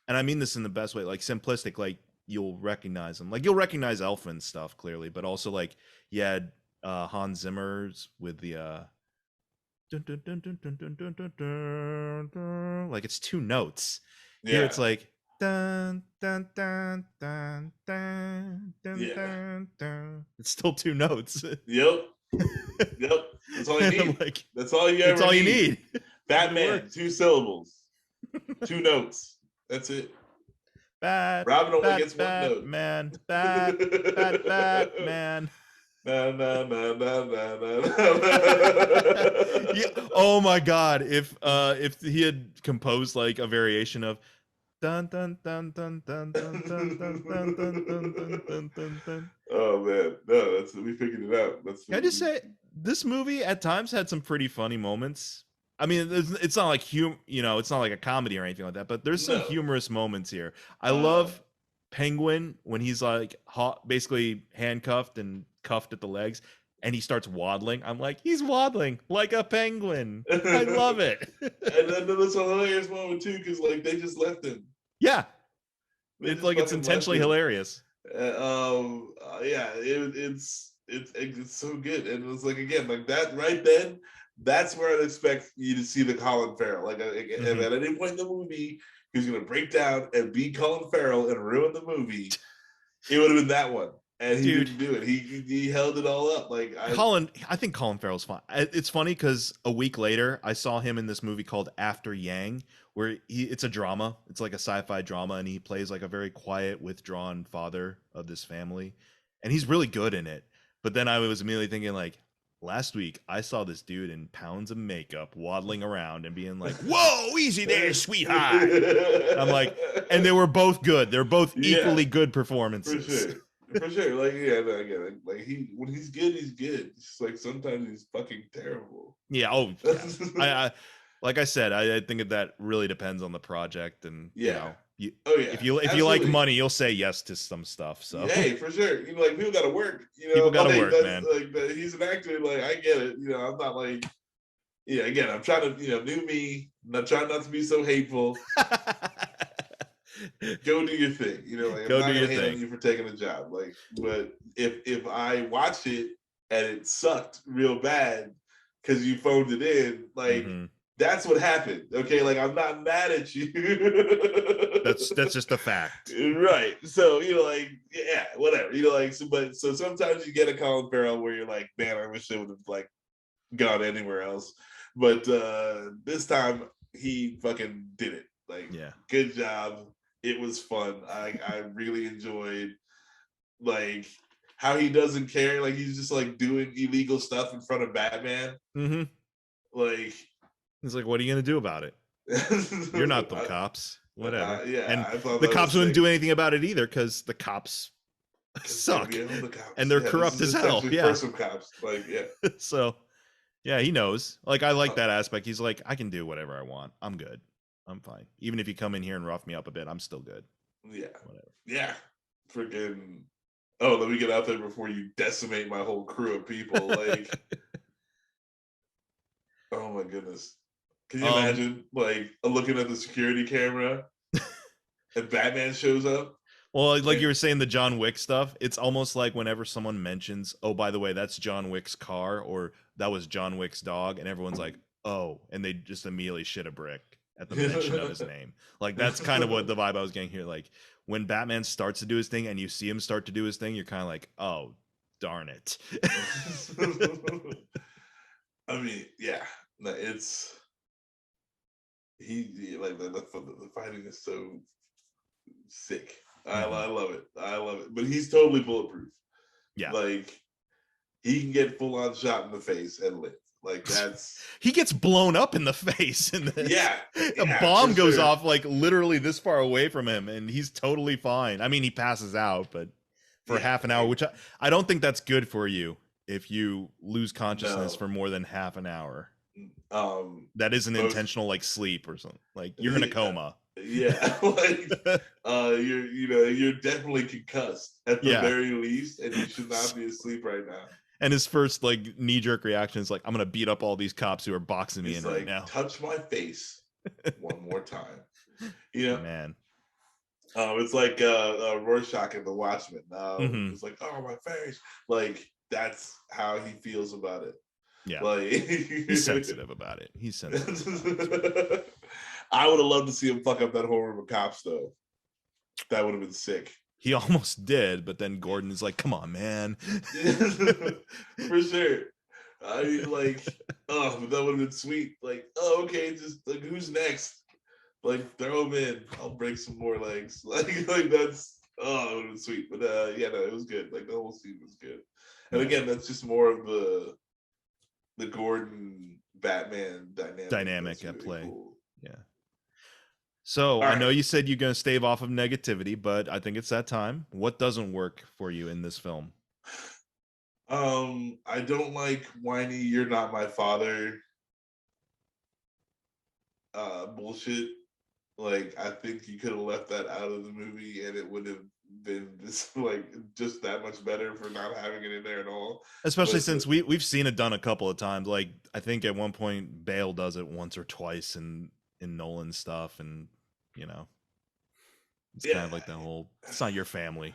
[SPEAKER 2] and I mean this in the best way, like simplistic. Like you'll recognize them, like you'll recognize Elfman's stuff clearly, but also like you had Hans Zimmer's with the dun, dun, dun, dun, dun, dun, dun, dun, dun, dun. Like it's two notes. Here
[SPEAKER 3] Yeah,
[SPEAKER 2] it's like dun dun dun dun dun dun
[SPEAKER 3] yeah,
[SPEAKER 2] dun dun. It's still two notes.
[SPEAKER 3] yep, yep. That's all you
[SPEAKER 2] And I'm
[SPEAKER 3] need.
[SPEAKER 2] like,
[SPEAKER 3] That's all you
[SPEAKER 2] that's
[SPEAKER 3] ever
[SPEAKER 2] all you
[SPEAKER 3] need.
[SPEAKER 2] need. It
[SPEAKER 3] Batman,
[SPEAKER 2] works.
[SPEAKER 3] 2 syllables, 2 notes. That's it.
[SPEAKER 2] Bat,
[SPEAKER 3] Robin only
[SPEAKER 2] bat,
[SPEAKER 3] gets 1 note.
[SPEAKER 2] Batman, bat, bat, Batman.
[SPEAKER 3] Na, na, na, na, na, na,
[SPEAKER 2] Yeah. Oh my God! If he had composed like a variation of dun dun dun dun dun dun dun dun dun dun dun dun dun dun dun.
[SPEAKER 3] Oh man, no, that's we figured it out.
[SPEAKER 2] Can I just say this movie at times had some pretty funny moments. I mean, it's not like it's not like a comedy or anything like that, but there's some
[SPEAKER 3] No.
[SPEAKER 2] humorous moments here. I love Penguin when he's like basically handcuffed and cuffed at the legs, and he starts waddling. I'm like, he's waddling like a penguin. I love it.
[SPEAKER 3] And then there's a hilarious moment too, because like they just left him.
[SPEAKER 2] Yeah,
[SPEAKER 3] They
[SPEAKER 2] it's
[SPEAKER 3] just
[SPEAKER 2] like it's
[SPEAKER 3] fucking
[SPEAKER 2] intentionally
[SPEAKER 3] left him.
[SPEAKER 2] hilarious.
[SPEAKER 3] Yeah, it's so good, and it's like again, like that right then. That's where I'd expect you to see the Colin Farrell. Like, if at any point in the movie he's gonna break down and be Colin Farrell and ruin the movie, it would have been that one. And he didn't do it. He held it all up. Like
[SPEAKER 2] I think Colin Farrell's fine. It's funny because a week later I saw him in this movie called After Yang, where it's a drama. It's like a sci-fi drama, and he plays like a very quiet, withdrawn father of this family, and he's really good in it. But then I was immediately thinking, like, last week I saw this dude in pounds of makeup waddling around and being like, "Whoa, easy there, sweetheart." I'm like, and they were both good. They're both equally good performances.
[SPEAKER 3] For sure. Like, yeah, no, I get it. Like when he's good, he's good. It's just like sometimes he's fucking terrible.
[SPEAKER 2] Yeah. Oh, yeah. I like I said, I think that really depends on the project, and if you like money, you'll say yes to some stuff. So
[SPEAKER 3] hey, for sure. Like people got to work.
[SPEAKER 2] People got to work, man.
[SPEAKER 3] Like he's an actor. Like I get it. I'm not like. Yeah, again, I'm trying to, new me. I'm trying not to be so hateful. Go do your thing. Like, I'm not gonna hate on you for taking a job. Like, but if I watch it and it sucked real bad because you phoned it in, like that's what happened. Okay, like I'm not mad at you.
[SPEAKER 2] That's just a fact.
[SPEAKER 3] Right. So, like, yeah, whatever. Like so sometimes you get a Colin Farrell where you're like, man, I wish they would have like gone anywhere else. But this time he fucking did it. Like, good job. It was fun. I really enjoyed like how he doesn't care. Like he's just like doing illegal stuff in front of Batman. Like
[SPEAKER 2] he's like, what are you gonna do about it? You're not the cops. Whatever.
[SPEAKER 3] Yeah.
[SPEAKER 2] And the cops wouldn't do anything about it either because the cops suck. And they're corrupt as hell. Yeah.
[SPEAKER 3] Some cops. Like, yeah.
[SPEAKER 2] So yeah, he knows. Like I like that aspect. He's like, I can do whatever I want. I'm good. I'm fine. Even if you come in here and rough me up a bit, I'm still good.
[SPEAKER 3] Yeah.
[SPEAKER 2] Whatever.
[SPEAKER 3] Yeah. Freaking. Oh, let me get out there before you decimate my whole crew of people. Like, oh my goodness. Can you imagine, like, looking at the security camera and Batman shows up?
[SPEAKER 2] Well, like you were saying, the John Wick stuff, it's almost like whenever someone mentions, oh, by the way, that's John Wick's car, or that was John Wick's dog, and everyone's like, oh, and they just immediately shit a brick at the mention of his name. Like that's kind of what the vibe I was getting here. Like when Batman starts to do his thing and you see him start to do his thing, you're kind of like, oh, darn it.
[SPEAKER 3] I mean, yeah, it's like the fighting is so sick. I love it. But he's totally bulletproof.
[SPEAKER 2] Yeah,
[SPEAKER 3] like he can get full on shot in the face and live. Like that's
[SPEAKER 2] he gets blown up in the face in this. A
[SPEAKER 3] yeah,
[SPEAKER 2] bomb
[SPEAKER 3] for
[SPEAKER 2] goes
[SPEAKER 3] sure.
[SPEAKER 2] off like literally this far away from him, and he's totally fine. I mean, he passes out, but for
[SPEAKER 3] Yeah,
[SPEAKER 2] half an hour, which I don't think that's good for you if you lose consciousness
[SPEAKER 3] no.
[SPEAKER 2] for more than half an hour. That isn't
[SPEAKER 3] Most
[SPEAKER 2] intentional, like sleep or something. Like you're in a coma.
[SPEAKER 3] yeah, like you're definitely concussed at the
[SPEAKER 2] Yeah.
[SPEAKER 3] very least, and you should not be asleep right now.
[SPEAKER 2] And his first like knee-jerk reaction is like, I'm gonna beat up all these cops who are boxing me
[SPEAKER 3] He's
[SPEAKER 2] in right
[SPEAKER 3] like,
[SPEAKER 2] now.
[SPEAKER 3] touch my face one more time. You know,
[SPEAKER 2] Man.
[SPEAKER 3] it's like Rorschach in The Watchmen.
[SPEAKER 2] Mhm.
[SPEAKER 3] It's like, oh, my face. Like that's how he feels about it.
[SPEAKER 2] Yeah.
[SPEAKER 3] Like
[SPEAKER 2] He's sensitive about it. He's sensitive.
[SPEAKER 3] I would have loved to see him fuck up that whole room of cops, though. That would have been sick.
[SPEAKER 2] He almost did, but then Gordon is like, come on, man.
[SPEAKER 3] For sure. I mean, like, oh, but that would have been sweet. Like, oh, okay, just like, who's next? Like, throw him in. I'll break some more legs. Like that's, oh, it would have been sweet. But yeah, no, it was good. Like, the whole scene was good. And again, that's just more of the Gordon Batman
[SPEAKER 2] dynamic
[SPEAKER 3] really
[SPEAKER 2] at play.
[SPEAKER 3] Cool.
[SPEAKER 2] Yeah. So
[SPEAKER 3] All
[SPEAKER 2] I know
[SPEAKER 3] right.
[SPEAKER 2] you said you're going to stave off of negativity, but I think it's that time. What doesn't work for you in this film?
[SPEAKER 3] I don't like whiny "you're not my father" bullshit. Like, I think you could have left that out of the movie and it would have been just like just that much better for not having it in there at all.
[SPEAKER 2] Especially
[SPEAKER 3] But
[SPEAKER 2] since we've seen it done a couple of times. Like I think at one point Bale does it once or twice in Nolan stuff, and you know, it's kind of like the whole, it's not your family.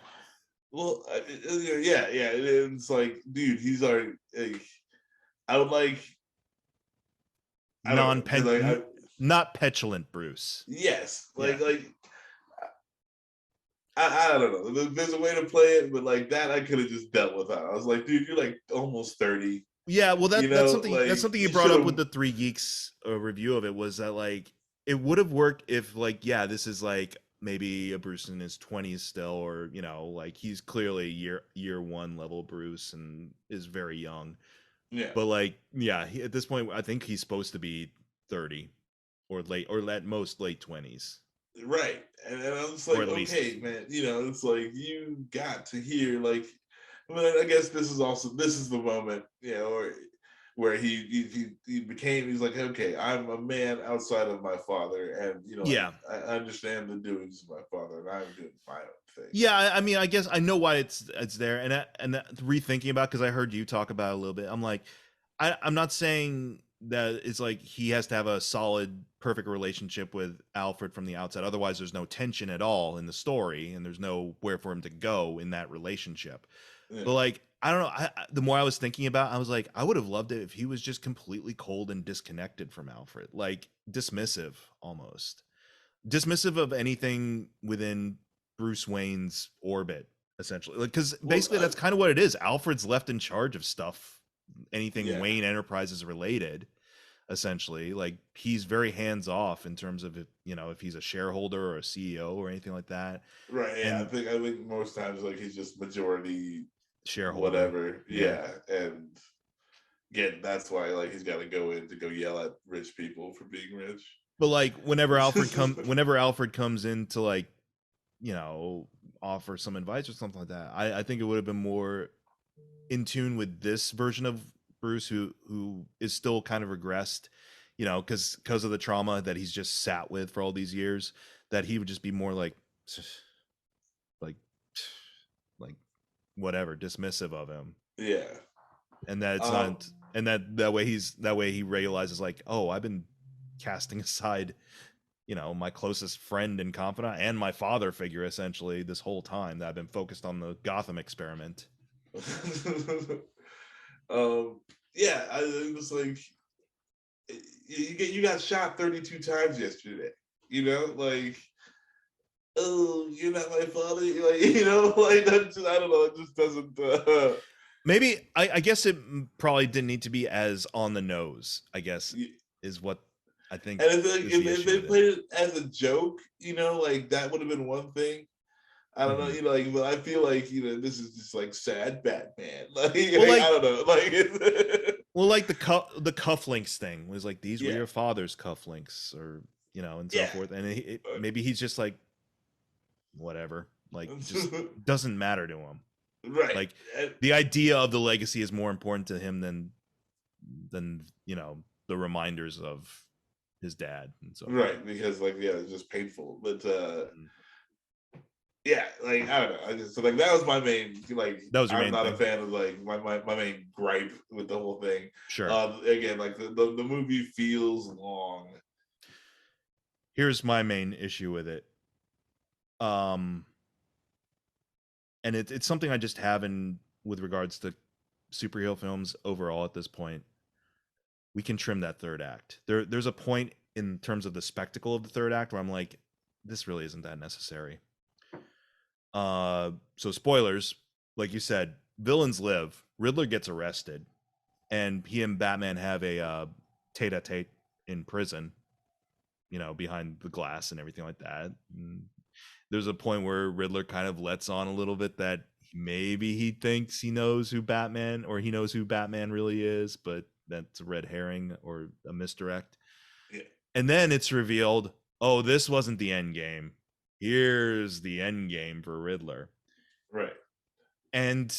[SPEAKER 3] Well, yeah. It's like, dude, he's already. Like, I would like. I don't know,
[SPEAKER 2] not petulant Bruce.
[SPEAKER 3] Yes, like
[SPEAKER 2] Yeah.
[SPEAKER 3] I don't know. There's a way to play it, but like that, I could have just dealt with that. I was like, dude, you're like almost 30.
[SPEAKER 2] Yeah, well, that's something
[SPEAKER 3] like,
[SPEAKER 2] that's something you brought up with the Three Geeks review of it, was that like it would have worked if like, yeah, this is like maybe a Bruce in his 20s still, or you know, like he's clearly year one level Bruce and is very young.
[SPEAKER 3] Yeah.
[SPEAKER 2] But like, yeah, at this point, I think he's supposed to be 30 or at most late 20s.
[SPEAKER 3] Right. And I was like, okay, man, it's like you got to hear, like, but I guess this is the moment, where he became, he's like, okay, I'm a man outside of my father, and
[SPEAKER 2] yeah,
[SPEAKER 3] I understand the doings of my father, and I'm doing my own thing.
[SPEAKER 2] Yeah, I mean, I guess I know why it's there, and rethinking about, because I heard you talk about it a little bit. I'm like, I'm not saying that it's like he has to have a solid, perfect relationship with Alfred from the outset. Otherwise, there's no tension at all in the story, and there's nowhere for him to go in that relationship. Yeah. But like, I don't know. The more I was thinking about it, I was like, I would have loved it if he was just completely cold and disconnected from Alfred, like dismissive, almost dismissive of anything within Bruce Wayne's orbit, essentially. Like, because basically that's kind of what it is. Alfred's left in charge of stuff, anything Wayne Enterprises related, essentially. Like, he's very hands off in terms of, if he's a shareholder or a CEO or anything like that.
[SPEAKER 3] Right. Yeah. And I think most times, like, he's just majority
[SPEAKER 2] shareholder,
[SPEAKER 3] whatever. Yeah. And again, that's why, like, he's got to go yell at rich people for being rich.
[SPEAKER 2] But like, whenever Alfred comes in to, like, offer some advice or something like that, I think it would have been more in tune with this version of Bruce, who is still kind of regressed, because of the trauma that he's just sat with for all these years, that he would just be more like whatever, dismissive of him.
[SPEAKER 3] Yeah.
[SPEAKER 2] And that it's not, and that way he realizes, like, oh, I've been casting aside, my closest friend and confidant and my father figure, essentially, this whole time that I've been focused on the Gotham experiment.
[SPEAKER 3] Yeah, I was like, you got shot 32 times yesterday, like, oh, you're not my father, like, like that just, I don't know, it just doesn't
[SPEAKER 2] maybe I guess it probably didn't need to be as on the nose, I guess, is what I think.
[SPEAKER 3] And if they played it as a joke, like, that would have been one thing. I don't know, like, but I feel like, this is just like sad Batman. Like, I don't know, like.
[SPEAKER 2] Well, like the cufflinks thing was like, these were
[SPEAKER 3] Yeah.
[SPEAKER 2] your father's cufflinks, or and so
[SPEAKER 3] Yeah.
[SPEAKER 2] forth. And maybe he's just like, whatever, like, it just doesn't matter to him.
[SPEAKER 3] Right.
[SPEAKER 2] Like, the idea of the legacy is more important to him than the reminders of his dad and so forth.
[SPEAKER 3] Right, because like it's just painful. But
[SPEAKER 2] Mhm.
[SPEAKER 3] yeah, like I don't know. So like that was my main
[SPEAKER 2] That was your
[SPEAKER 3] I'm
[SPEAKER 2] main
[SPEAKER 3] not
[SPEAKER 2] thing?
[SPEAKER 3] a fan of like my main gripe with the whole thing.
[SPEAKER 2] Sure.
[SPEAKER 3] Again, like the movie feels long.
[SPEAKER 2] Here's my main issue with it. And it's something I just have with regards to superhero films overall at this point. We can trim that third act. There's a point in terms of the spectacle of the third act where I'm like, this really isn't that necessary. So spoilers, like you said, villains live. Riddler gets arrested, and he and Batman have a tete-a-tete in prison, behind the glass and everything like that. And there's a point where Riddler kind of lets on a little bit that maybe he thinks he knows who Batman, or he knows who Batman really is, but that's a red herring or a misdirect.
[SPEAKER 3] Yeah.
[SPEAKER 2] And then it's revealed, oh, this wasn't the end game. Here's the end game for Riddler.
[SPEAKER 3] Right.
[SPEAKER 2] And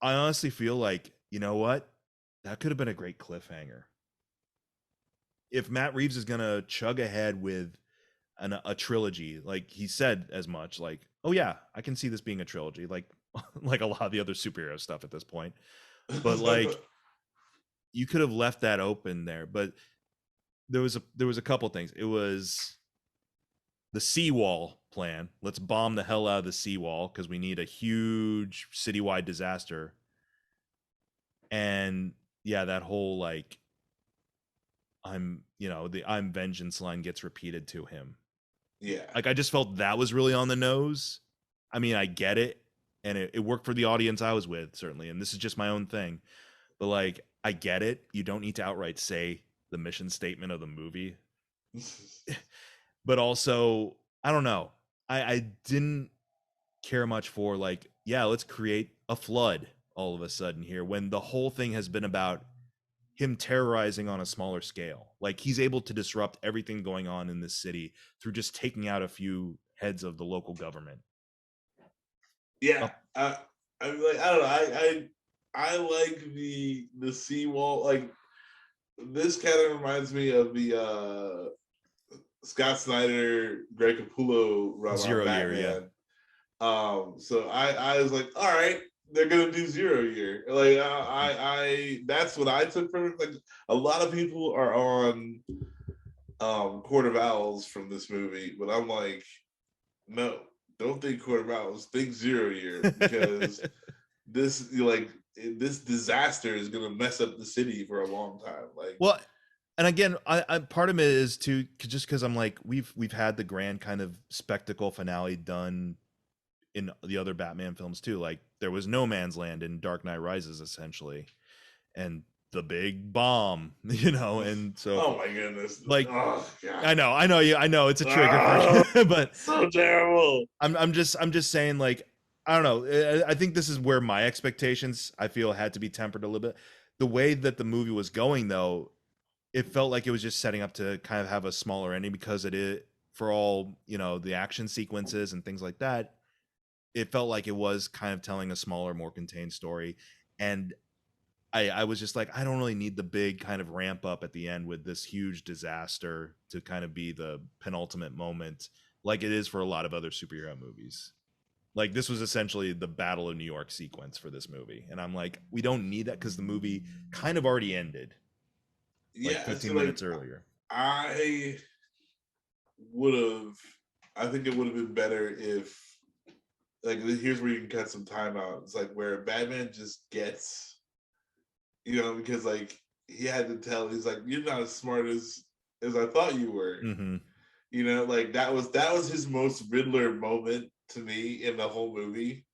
[SPEAKER 2] I honestly feel like, you know what? That could have been a great cliffhanger. If Matt Reeves is going to chug ahead with a trilogy, like he said as much, like, oh yeah, I can see this being a trilogy, like like a lot of the other superhero stuff at this point. But like, you could have left that open there. But there was a couple things. It was the seawall plan. Let's bomb the hell out of the seawall because we need a huge citywide disaster. And yeah, that whole like, the I'm vengeance line gets repeated to him.
[SPEAKER 3] Yeah.
[SPEAKER 2] Like, I just felt that was really on the nose. I mean, I get it, and it worked for the audience I was with, certainly, and this is just my own thing. But like, I get it. You don't need to outright say the mission statement of the movie. But also, I don't know. I didn't care much for like, yeah, let's create a flood all of a sudden here, when the whole thing has been about him terrorizing on a smaller scale. Like, he's able to disrupt everything going on in this city through just taking out a few heads of the local government.
[SPEAKER 3] Yeah. I mean, like, I don't know. I like the seawall. Like, this kind of reminds me of the Scott Snyder, Greg Capullo run
[SPEAKER 2] Zero
[SPEAKER 3] on
[SPEAKER 2] Year,
[SPEAKER 3] Batman.
[SPEAKER 2] yeah.
[SPEAKER 3] So I was like, all right, they're gonna do 0 Year. Like I that's what I took from it. Like, a lot of people are on Court of Owls from this movie, but I'm like, no, don't think Court of Owls, think 0 Year, because this disaster is gonna mess up the city for a long time. Like,
[SPEAKER 2] well, and again, I part of it is too, just because I'm like, we've had the grand kind of spectacle finale done in the other Batman films too. Like, there was no man's land in Dark Knight Rises, essentially, and the big bomb, and so,
[SPEAKER 3] oh my goodness,
[SPEAKER 2] like,
[SPEAKER 3] oh god,
[SPEAKER 2] I know it's a trigger for you, but
[SPEAKER 3] so terrible.
[SPEAKER 2] I'm just saying, like, I don't know. I think this is where my expectations, I feel, had to be tempered a little bit. The way that the movie was going, though, it felt like it was just setting up to kind of have a smaller ending, because for all, the action sequences and things like that, it felt like it was kind of telling a smaller, more contained story. And I was just like, I don't really need the big kind of ramp up at the end with this huge disaster to kind of be the penultimate moment, like it is for a lot of other superhero movies. Like, this was essentially the Battle of New York sequence for this movie. And I'm like, we don't need that, because the movie kind of already ended. Like, 15 minutes earlier.
[SPEAKER 3] I think it would have been better if, like, here's where you can cut some time out. It's like where Batman just gets, because like he had to tell, he's like, you're not as smart as I thought you were.
[SPEAKER 2] Mm-hmm.
[SPEAKER 3] Like, that was his most Riddler moment to me in the whole movie.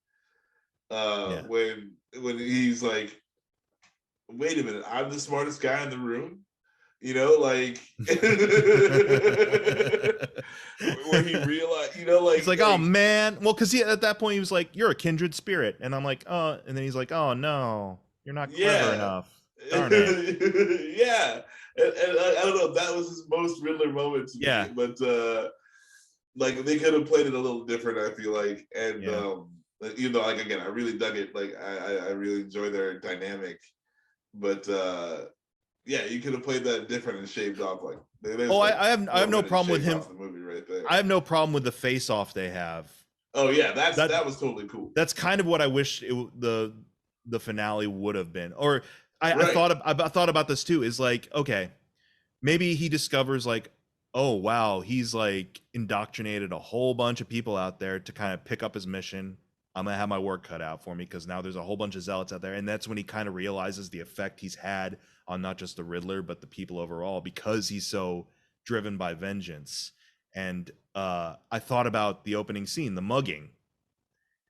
[SPEAKER 2] Yeah.
[SPEAKER 3] When he's like, wait a minute, I'm the smartest guy in the room. Like where he realized, like,
[SPEAKER 2] he's like, oh man, well, because at that point he was like, you're a kindred spirit, and I'm like, oh, and then he's like, oh no, you're not clever enough. Darn it.
[SPEAKER 3] Yeah, and I don't know. That was his most Riddler moment to
[SPEAKER 2] Yeah.
[SPEAKER 3] me, but like they could have played it a little different. I feel like, and you know, like again, I really dug it. Like I really enjoy their dynamic, but yeah, you could have played that different and shaved off like.
[SPEAKER 2] I have no problem with him.
[SPEAKER 3] Off the movie right there.
[SPEAKER 2] I have no problem with the face off they have.
[SPEAKER 3] Oh yeah, that was totally cool.
[SPEAKER 2] That's kind of what I wish the finale would have been. Or I
[SPEAKER 3] Right.
[SPEAKER 2] I thought about this too. Is like, okay, maybe he discovers like, oh wow, he's like indoctrinated a whole bunch of people out there to kind of pick up his mission. I'm gonna have my work cut out for me because now there's a whole bunch of zealots out there, and that's when he kind of realizes the effect he's had on not just the Riddler but the people overall because he's so driven by vengeance. And I thought about the opening scene, the mugging,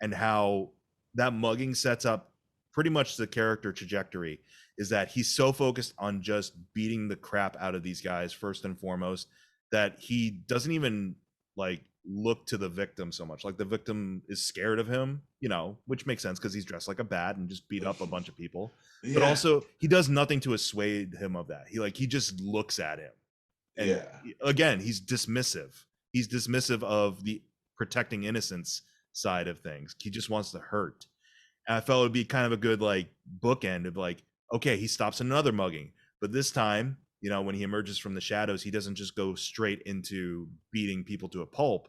[SPEAKER 2] and how that mugging sets up pretty much the character trajectory. Is that he's so focused on just beating the crap out of these guys first and foremost that he doesn't even like look to the victim so much. Like the victim is scared of him, you know, which makes sense because he's dressed like a bat and just beat up a bunch of people. Yeah. But also he does nothing to assuade him of that. He just looks at him. And again, he's dismissive. He's dismissive of the protecting innocence side of things. He just wants to hurt. And I felt it would be kind of a good like bookend of like, okay, he stops another mugging, but this time, you know, when he emerges from the shadows, he doesn't just go straight into beating people to a pulp.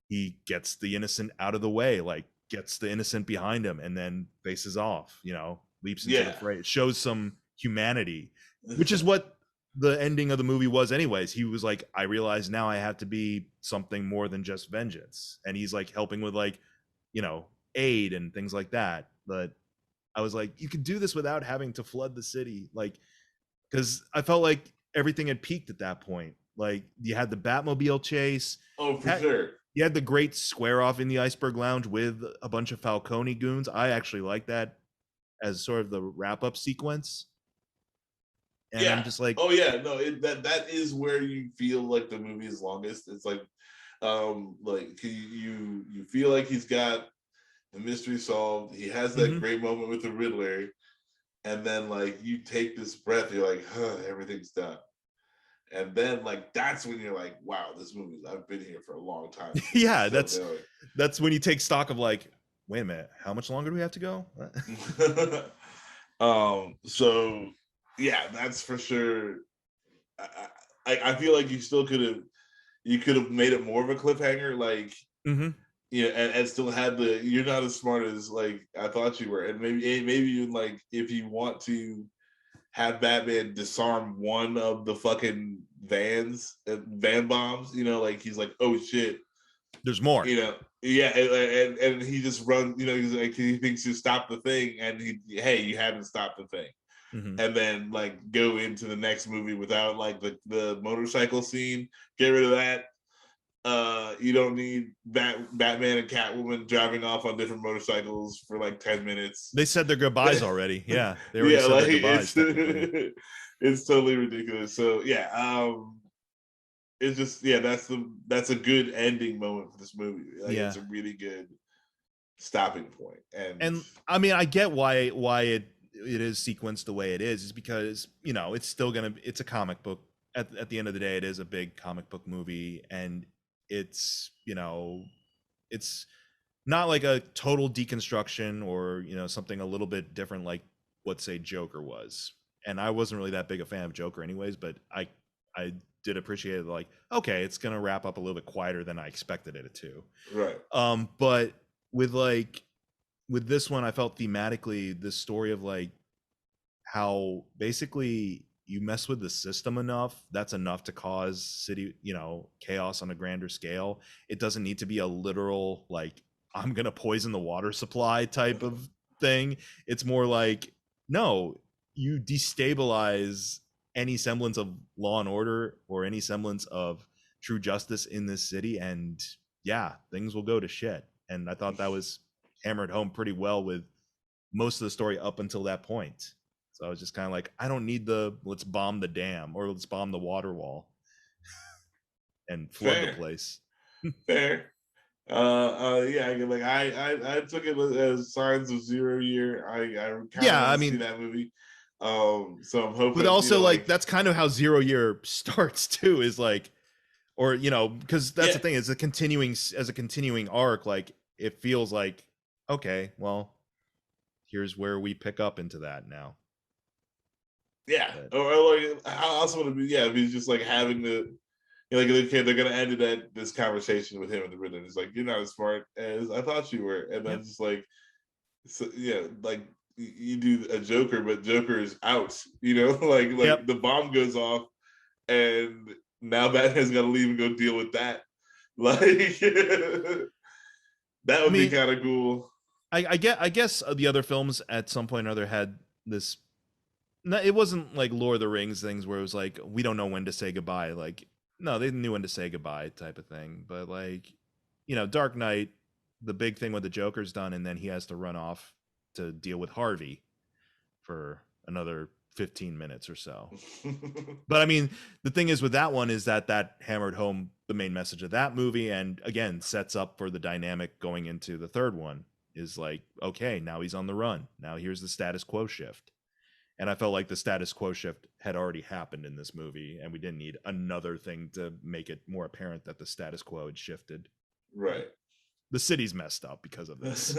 [SPEAKER 2] He gets the innocent out of the way, like gets the innocent behind him, and then faces off. You know, leaps into the fray. It shows some humanity, which is what the ending of the movie was anyways. He was like, I realize now I have to be something more than just vengeance, and he's like helping with like, you know, aid and things like that. But I was like, you could do this without having to flood the city, like, because I felt like everything had peaked at that point. Like you had the Batmobile chase.
[SPEAKER 3] Oh, for sure.
[SPEAKER 2] You had the great square off in the Iceberg Lounge with a bunch of Falcone goons. I actually like that as sort of the wrap up sequence. And I'm just like,
[SPEAKER 3] oh yeah, no, that is where you feel like the movie is longest. It's like you feel like he's got the mystery solved. He has that great moment with the Riddler, and then like you take this breath, you're like, huh, everything's done. And then like that's when you're like, wow, this movie, I've been here for a long time.
[SPEAKER 2] Yeah, that's when you take stock of like, wait a minute, how much longer do we have to go?
[SPEAKER 3] So yeah, that's for sure. I feel like you still could have made it more of a cliffhanger, like you know, and still had the you're not as smart as like I thought you were, and maybe even like if you want to have Batman disarm one of the fucking van bombs, you know, like he's like, oh shit,
[SPEAKER 2] there's more,
[SPEAKER 3] you know, and he just runs, you know, he's like he thinks you stopped the thing, and hey, you haven't stopped the thing. And then like go into the next movie without like the motorcycle scene, get rid of that. You don't need Batman and Catwoman driving off on different motorcycles for like 10 minutes.
[SPEAKER 2] They said their goodbyes already. Yeah, they already said their goodbyes.
[SPEAKER 3] It's totally ridiculous. So yeah, it's just that's a good ending moment for this movie. Like, it's a really good stopping point. And
[SPEAKER 2] I mean, I get why it is sequenced the way it is because, you know, it's a comic book. At the end of the day, it is a big comic book movie, and it's, you know, it's not like a total deconstruction or, you know, something a little bit different like what, say, Joker was. And I wasn't really that big a fan of Joker anyways, but I did appreciate it, like, okay, it's gonna wrap up a little bit quieter than I expected it to.
[SPEAKER 3] Right.
[SPEAKER 2] But with this one, I felt thematically this story of like how basically you mess with the system enough, that's enough to cause city, you know, chaos on a grander scale. It doesn't need to be a literal like I'm gonna poison the water supply type of thing. It's more like, no, you destabilize any semblance of law and order or any semblance of true justice in this city, and yeah, things will go to shit. And I thought that was hammered home pretty well with most of the story up until that point. So I was just kind of like, I don't need let's bomb the dam or let's bomb the water wall and flood the place.
[SPEAKER 3] Fair. Yeah, like I took it as signs of 0 year. I kind of see that movie. So I'm hoping.
[SPEAKER 2] But also,
[SPEAKER 3] like
[SPEAKER 2] that's kind of how 0 Year starts too. Is like, or because that's the thing. It's as a continuing arc. Like it feels like, okay, well, here's where we pick up into that now.
[SPEAKER 3] Yeah, or like I also want to be. Yeah, he's just like having the. Like, okay, they're gonna end it at this conversation with him and the Riddler. It's like, you're not as smart as I thought you were, and then just like, so yeah, like you do a Joker, but Joker is out. Like the bomb goes off, and now Batman's got to leave and go deal with that. Like that would be kind of cool.
[SPEAKER 2] I guess the other films at some point or other had this. No, it wasn't like Lord of the Rings things where it was like we don't know when to say goodbye. Like no, they knew when to say goodbye type of thing. But like, Dark Knight, the big thing with the Joker's done, and then he has to run off to deal with Harvey for another 15 minutes or so. But I mean, the thing is with that one is that hammered home the main message of that movie, and again sets up for the dynamic going into the third one. Is like, okay, now he's on the run. Now here's the status quo shift. And I felt like the status quo shift had already happened in this movie, and we didn't need another thing to make it more apparent that the status quo had shifted.
[SPEAKER 3] Right.
[SPEAKER 2] The city's messed up because of this.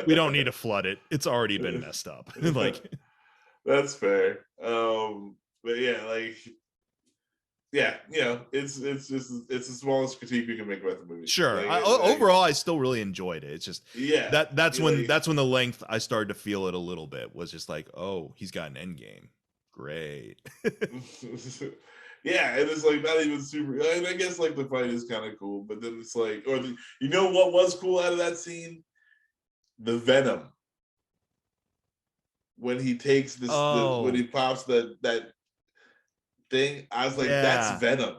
[SPEAKER 2] We don't need to flood it. It's already been messed up. Like,
[SPEAKER 3] that's fair. But yeah, like, yeah, it's the smallest critique we can make about the movie.
[SPEAKER 2] Sure. Overall, I still really enjoyed it. It's just that's when the length I started to feel it a little bit was just like, oh, he's got an end game. Great.
[SPEAKER 3] Yeah, and it's like not even super. I guess like the fight is kind of cool, but then it's like, what was cool out of that scene? The Venom. When he takes this, when he pops that thing, I was like, that's Venom.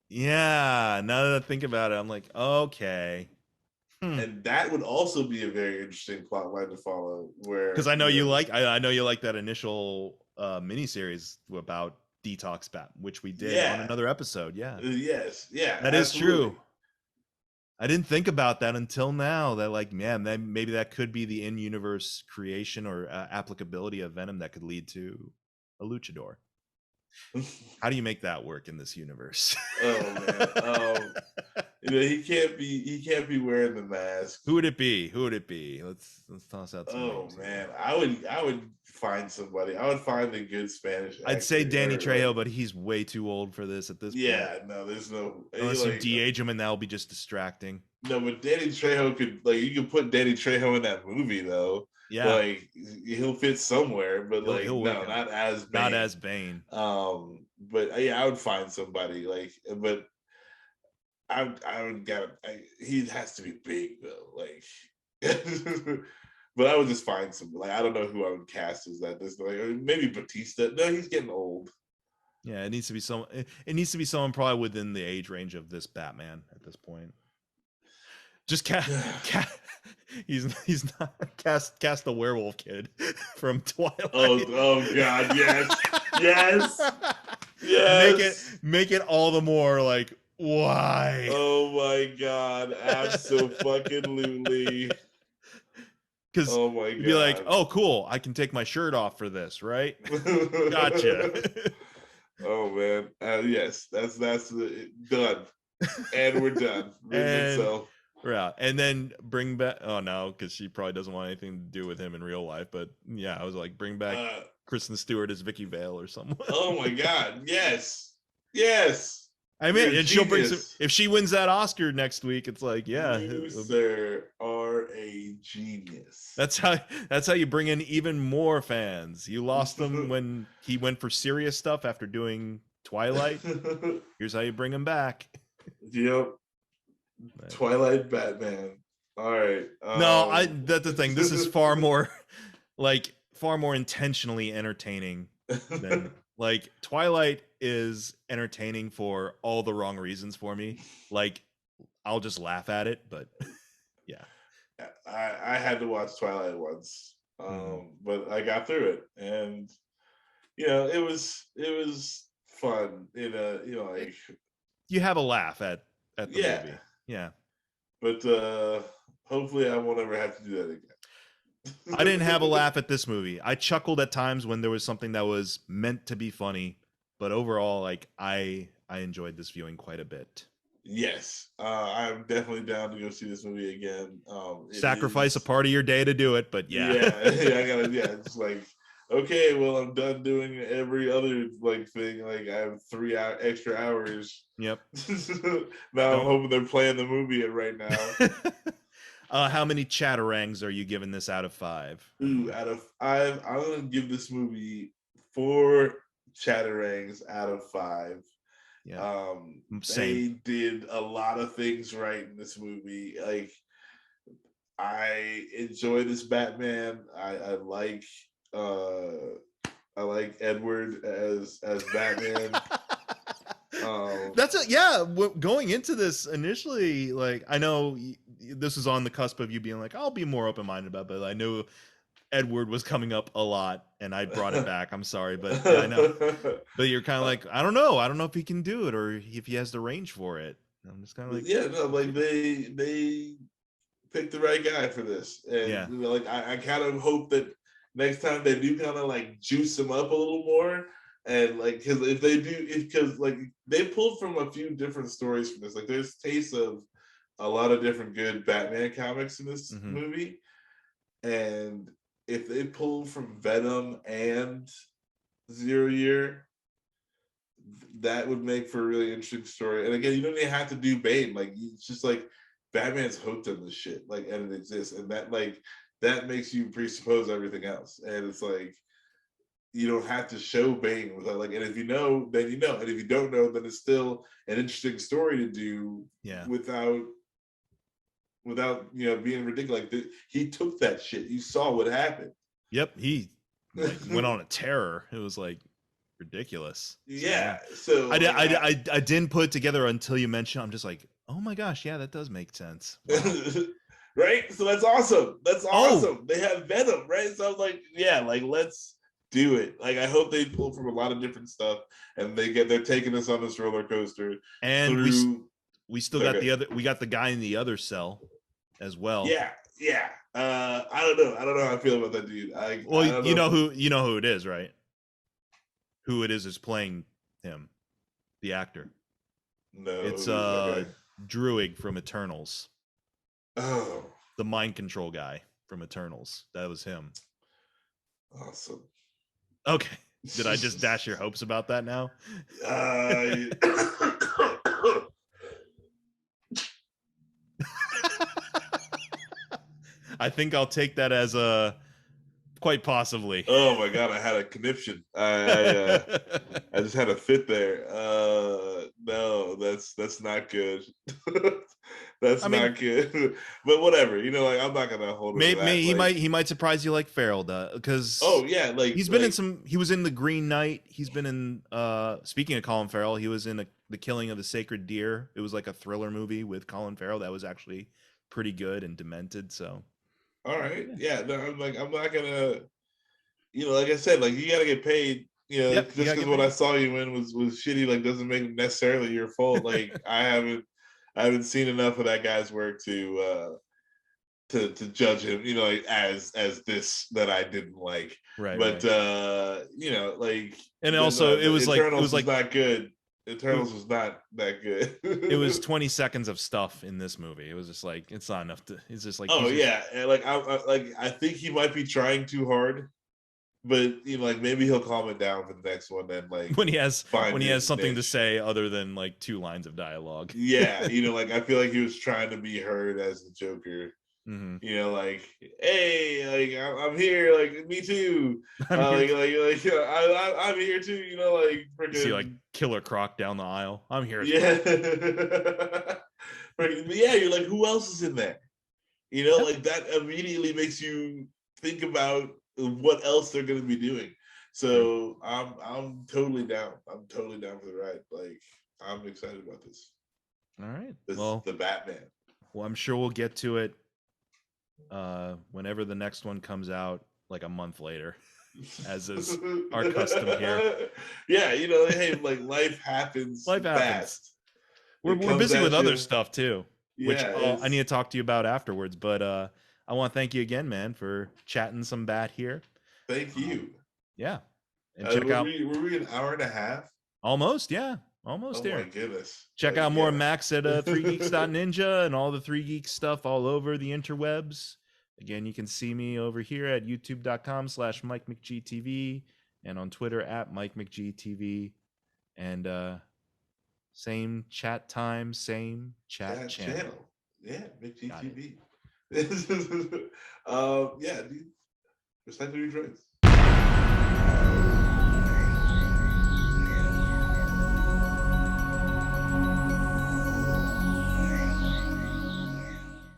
[SPEAKER 2] Yeah, now that I think about it, I'm like, okay.
[SPEAKER 3] And that would also be a very interesting plot line to follow. Where
[SPEAKER 2] because I know you like that initial miniseries about Detox Bat, which we did on another episode. Yeah.
[SPEAKER 3] Yes. Yeah.
[SPEAKER 2] That is true. I didn't think about that until now. That like, man, maybe that could be the in-universe creation or applicability of Venom that could lead to a luchador. How do you make that work in this universe?
[SPEAKER 3] Oh man, he can't be wearing the mask.
[SPEAKER 2] Who would it be? Let's toss out some names.
[SPEAKER 3] Man, I would find somebody. I would find a good Spanish actor.
[SPEAKER 2] I'd say Danny Trejo, but he's way too old for this at this point.
[SPEAKER 3] Yeah, no, there's no.
[SPEAKER 2] Unless you de-age him, and that'll be just distracting.
[SPEAKER 3] No, but Danny Trejo you could put Danny Trejo in that movie though.
[SPEAKER 2] Yeah,
[SPEAKER 3] like he'll fit somewhere, but not as Bane.
[SPEAKER 2] Not as Bane.
[SPEAKER 3] But yeah, I would find somebody but he has to be big though, but I would just find somebody. I don't know who I would cast as that. Maybe Batista. No, he's getting old.
[SPEAKER 2] Yeah, it needs to be someone. It needs to be someone probably within the age range of this Batman at this point. Just he's not cast the werewolf kid from Twilight.
[SPEAKER 3] Oh God, yes.
[SPEAKER 2] Make it all the more like, why?
[SPEAKER 3] Oh my God, absolutely.
[SPEAKER 2] Because you'd be like, oh cool, I can take my shirt off for this, right? Gotcha.
[SPEAKER 3] Oh man, yes, that's done, and we're done.
[SPEAKER 2] Yeah, and then bring back. Oh no, because she probably doesn't want anything to do with him in real life. But yeah, I was like, bring back Kristen Stewart as Vicky Vale or someone.
[SPEAKER 3] Oh my God, yes.
[SPEAKER 2] I mean, and she'll bring some. If she wins that Oscar next week, it's like, yeah,
[SPEAKER 3] you sir are a genius.
[SPEAKER 2] That's how you bring in even more fans. You lost them when he went for serious stuff after doing Twilight. Here's how you bring him back.
[SPEAKER 3] Yep. Twilight Batman. All right.
[SPEAKER 2] No, that's the thing. This is far more intentionally entertaining than Twilight is entertaining for all the wrong reasons for me. I'll just laugh at it, but yeah.
[SPEAKER 3] I had to watch Twilight once. But I got through it, and it was fun.
[SPEAKER 2] You have a laugh at the movie. Yeah.
[SPEAKER 3] But hopefully I won't ever have to do that again.
[SPEAKER 2] I didn't have a laugh at this movie. I chuckled at times when there was something that was meant to be funny, but overall, like I enjoyed this viewing quite a bit.
[SPEAKER 3] Yes, I'm definitely down to go see this movie again.
[SPEAKER 2] Sacrifice a part of your day to do it, but yeah.
[SPEAKER 3] Yeah, I gotta. Yeah, it's like, okay, well, I'm done doing every other like thing. Like I have 3 extra hours.
[SPEAKER 2] Yep.
[SPEAKER 3] Now I'm hoping they're playing the movie right now.
[SPEAKER 2] How many chatterangs are you giving this out of 5?
[SPEAKER 3] Ooh, out of 5, I'm gonna give this movie 4 chatterangs out of 5.
[SPEAKER 2] Yeah.
[SPEAKER 3] They did a lot of things right in this movie. Like, I enjoy this Batman. I like Edward as Batman.
[SPEAKER 2] Going into this initially, like, I know this is on the cusp of you being like, I'll be more open-minded about it, but I knew Edward was coming up a lot and I brought it back. I'm sorry, but yeah, I know. But you're kind of like, I don't know if he can do it or if he has the range for it. I'm just kind of like,
[SPEAKER 3] yeah, no, like they picked the right guy for this, and
[SPEAKER 2] yeah,
[SPEAKER 3] you know, like I kind of hope that next time they do kind of like juice him up a little more, and like because like they pulled from a few different stories from this. Like there's tastes of a lot of different good Batman comics in this movie, and if they pull from Venom and Zero Year, that would make for a really interesting story. And again, you don't even have to do Bane. Like it's just like Batman's hooked on this shit, like, and it exists, and that makes you presuppose everything else. And it's like you don't have to show Bane without like, and if you know, then you know, and if you don't know, then it's still an interesting story to do.
[SPEAKER 2] Yeah.
[SPEAKER 3] Without being ridiculous. Like he took that shit. You saw what happened.
[SPEAKER 2] Yep, he like went on a terror. It was like ridiculous.
[SPEAKER 3] Yeah. So
[SPEAKER 2] I didn't put it together until you mentioned. I'm just like, oh my gosh, yeah, that does make sense. Wow.
[SPEAKER 3] Right. So that's awesome. That's awesome. They have Venom, right? So I was like, yeah, like let's do it. Like I hope they pull from a lot of different stuff, and they're taking us on this roller coaster.
[SPEAKER 2] And we still got we got the guy in the other cell as well.
[SPEAKER 3] Yeah. I don't know how I feel about that dude.
[SPEAKER 2] You know who it is, right? Who it is playing him, the actor.
[SPEAKER 3] No,
[SPEAKER 2] it's Druig from Eternals.
[SPEAKER 3] Oh,
[SPEAKER 2] the mind control guy from Eternals. That was him.
[SPEAKER 3] Awesome.
[SPEAKER 2] Okay. Did I just dash your hopes about that now? I think I'll take that as a quite possibly.
[SPEAKER 3] Oh my god, I had a conniption. I just had a fit there. No, that's not good. That's not good. But whatever, like I'm not gonna hold him.
[SPEAKER 2] Maybe he might surprise you like Farrell does, because
[SPEAKER 3] like
[SPEAKER 2] he's been in some. He was in The Green Knight. He's been in. Speaking of Colin Farrell, he was in The Killing of the Sacred Deer. It was like a thriller movie with Colin Farrell that was actually pretty good and demented. So.
[SPEAKER 3] All right. Yeah. No, I'm not gonna. Like I said, like you gotta get paid. Just because what I saw you in was shitty, like doesn't make it necessarily your fault. Like I haven't seen enough of that guy's work to judge him, like as this that I didn't like.
[SPEAKER 2] Right.
[SPEAKER 3] But like,
[SPEAKER 2] and also it was like
[SPEAKER 3] not good. Eternals was not that good.
[SPEAKER 2] It was 20 seconds of stuff in this movie. It was just like it's not enough to. It's just like
[SPEAKER 3] and like I think he might be trying too hard. But like maybe he'll calm it down for the next one, and like
[SPEAKER 2] when he has something to say other than like 2 lines of dialogue.
[SPEAKER 3] Yeah, like I feel like he was trying to be heard as the Joker.
[SPEAKER 2] Mm-hmm.
[SPEAKER 3] Like, hey, like I'm here, like me too. I'm here too. Like freaking
[SPEAKER 2] see like Killer Croc down the aisle. I'm here.
[SPEAKER 3] Yeah, but yeah, you're like, who else is in there? Like that immediately makes you think about what else they're going to be doing. So I'm totally down. I'm totally down for the ride. Like I'm excited about this.
[SPEAKER 2] All right.
[SPEAKER 3] The Batman.
[SPEAKER 2] Well, I'm sure we'll get to it whenever the next one comes out, like a month later, as is our custom here.
[SPEAKER 3] Yeah, hey, like life happens. Fast.
[SPEAKER 2] We're busy with other stuff too, which
[SPEAKER 3] yeah,
[SPEAKER 2] I need to talk to you about afterwards. But I want to thank you again, man, for chatting some bat here.
[SPEAKER 3] Thank you.
[SPEAKER 2] Yeah. And check out.
[SPEAKER 3] Were we an hour and a half?
[SPEAKER 2] Almost, yeah. Almost
[SPEAKER 3] Oh
[SPEAKER 2] there.
[SPEAKER 3] my goodness.
[SPEAKER 2] Check out more Max at 3geeks.ninja and all the 3geeks stuff all over the interwebs. Again, you can see me over here at youtube.com/MikeMcGTV and on Twitter at MikeMcGTV. And same chat time, same chat channel.
[SPEAKER 3] Yeah, McGTV. Yeah, dude. Respect to your choice.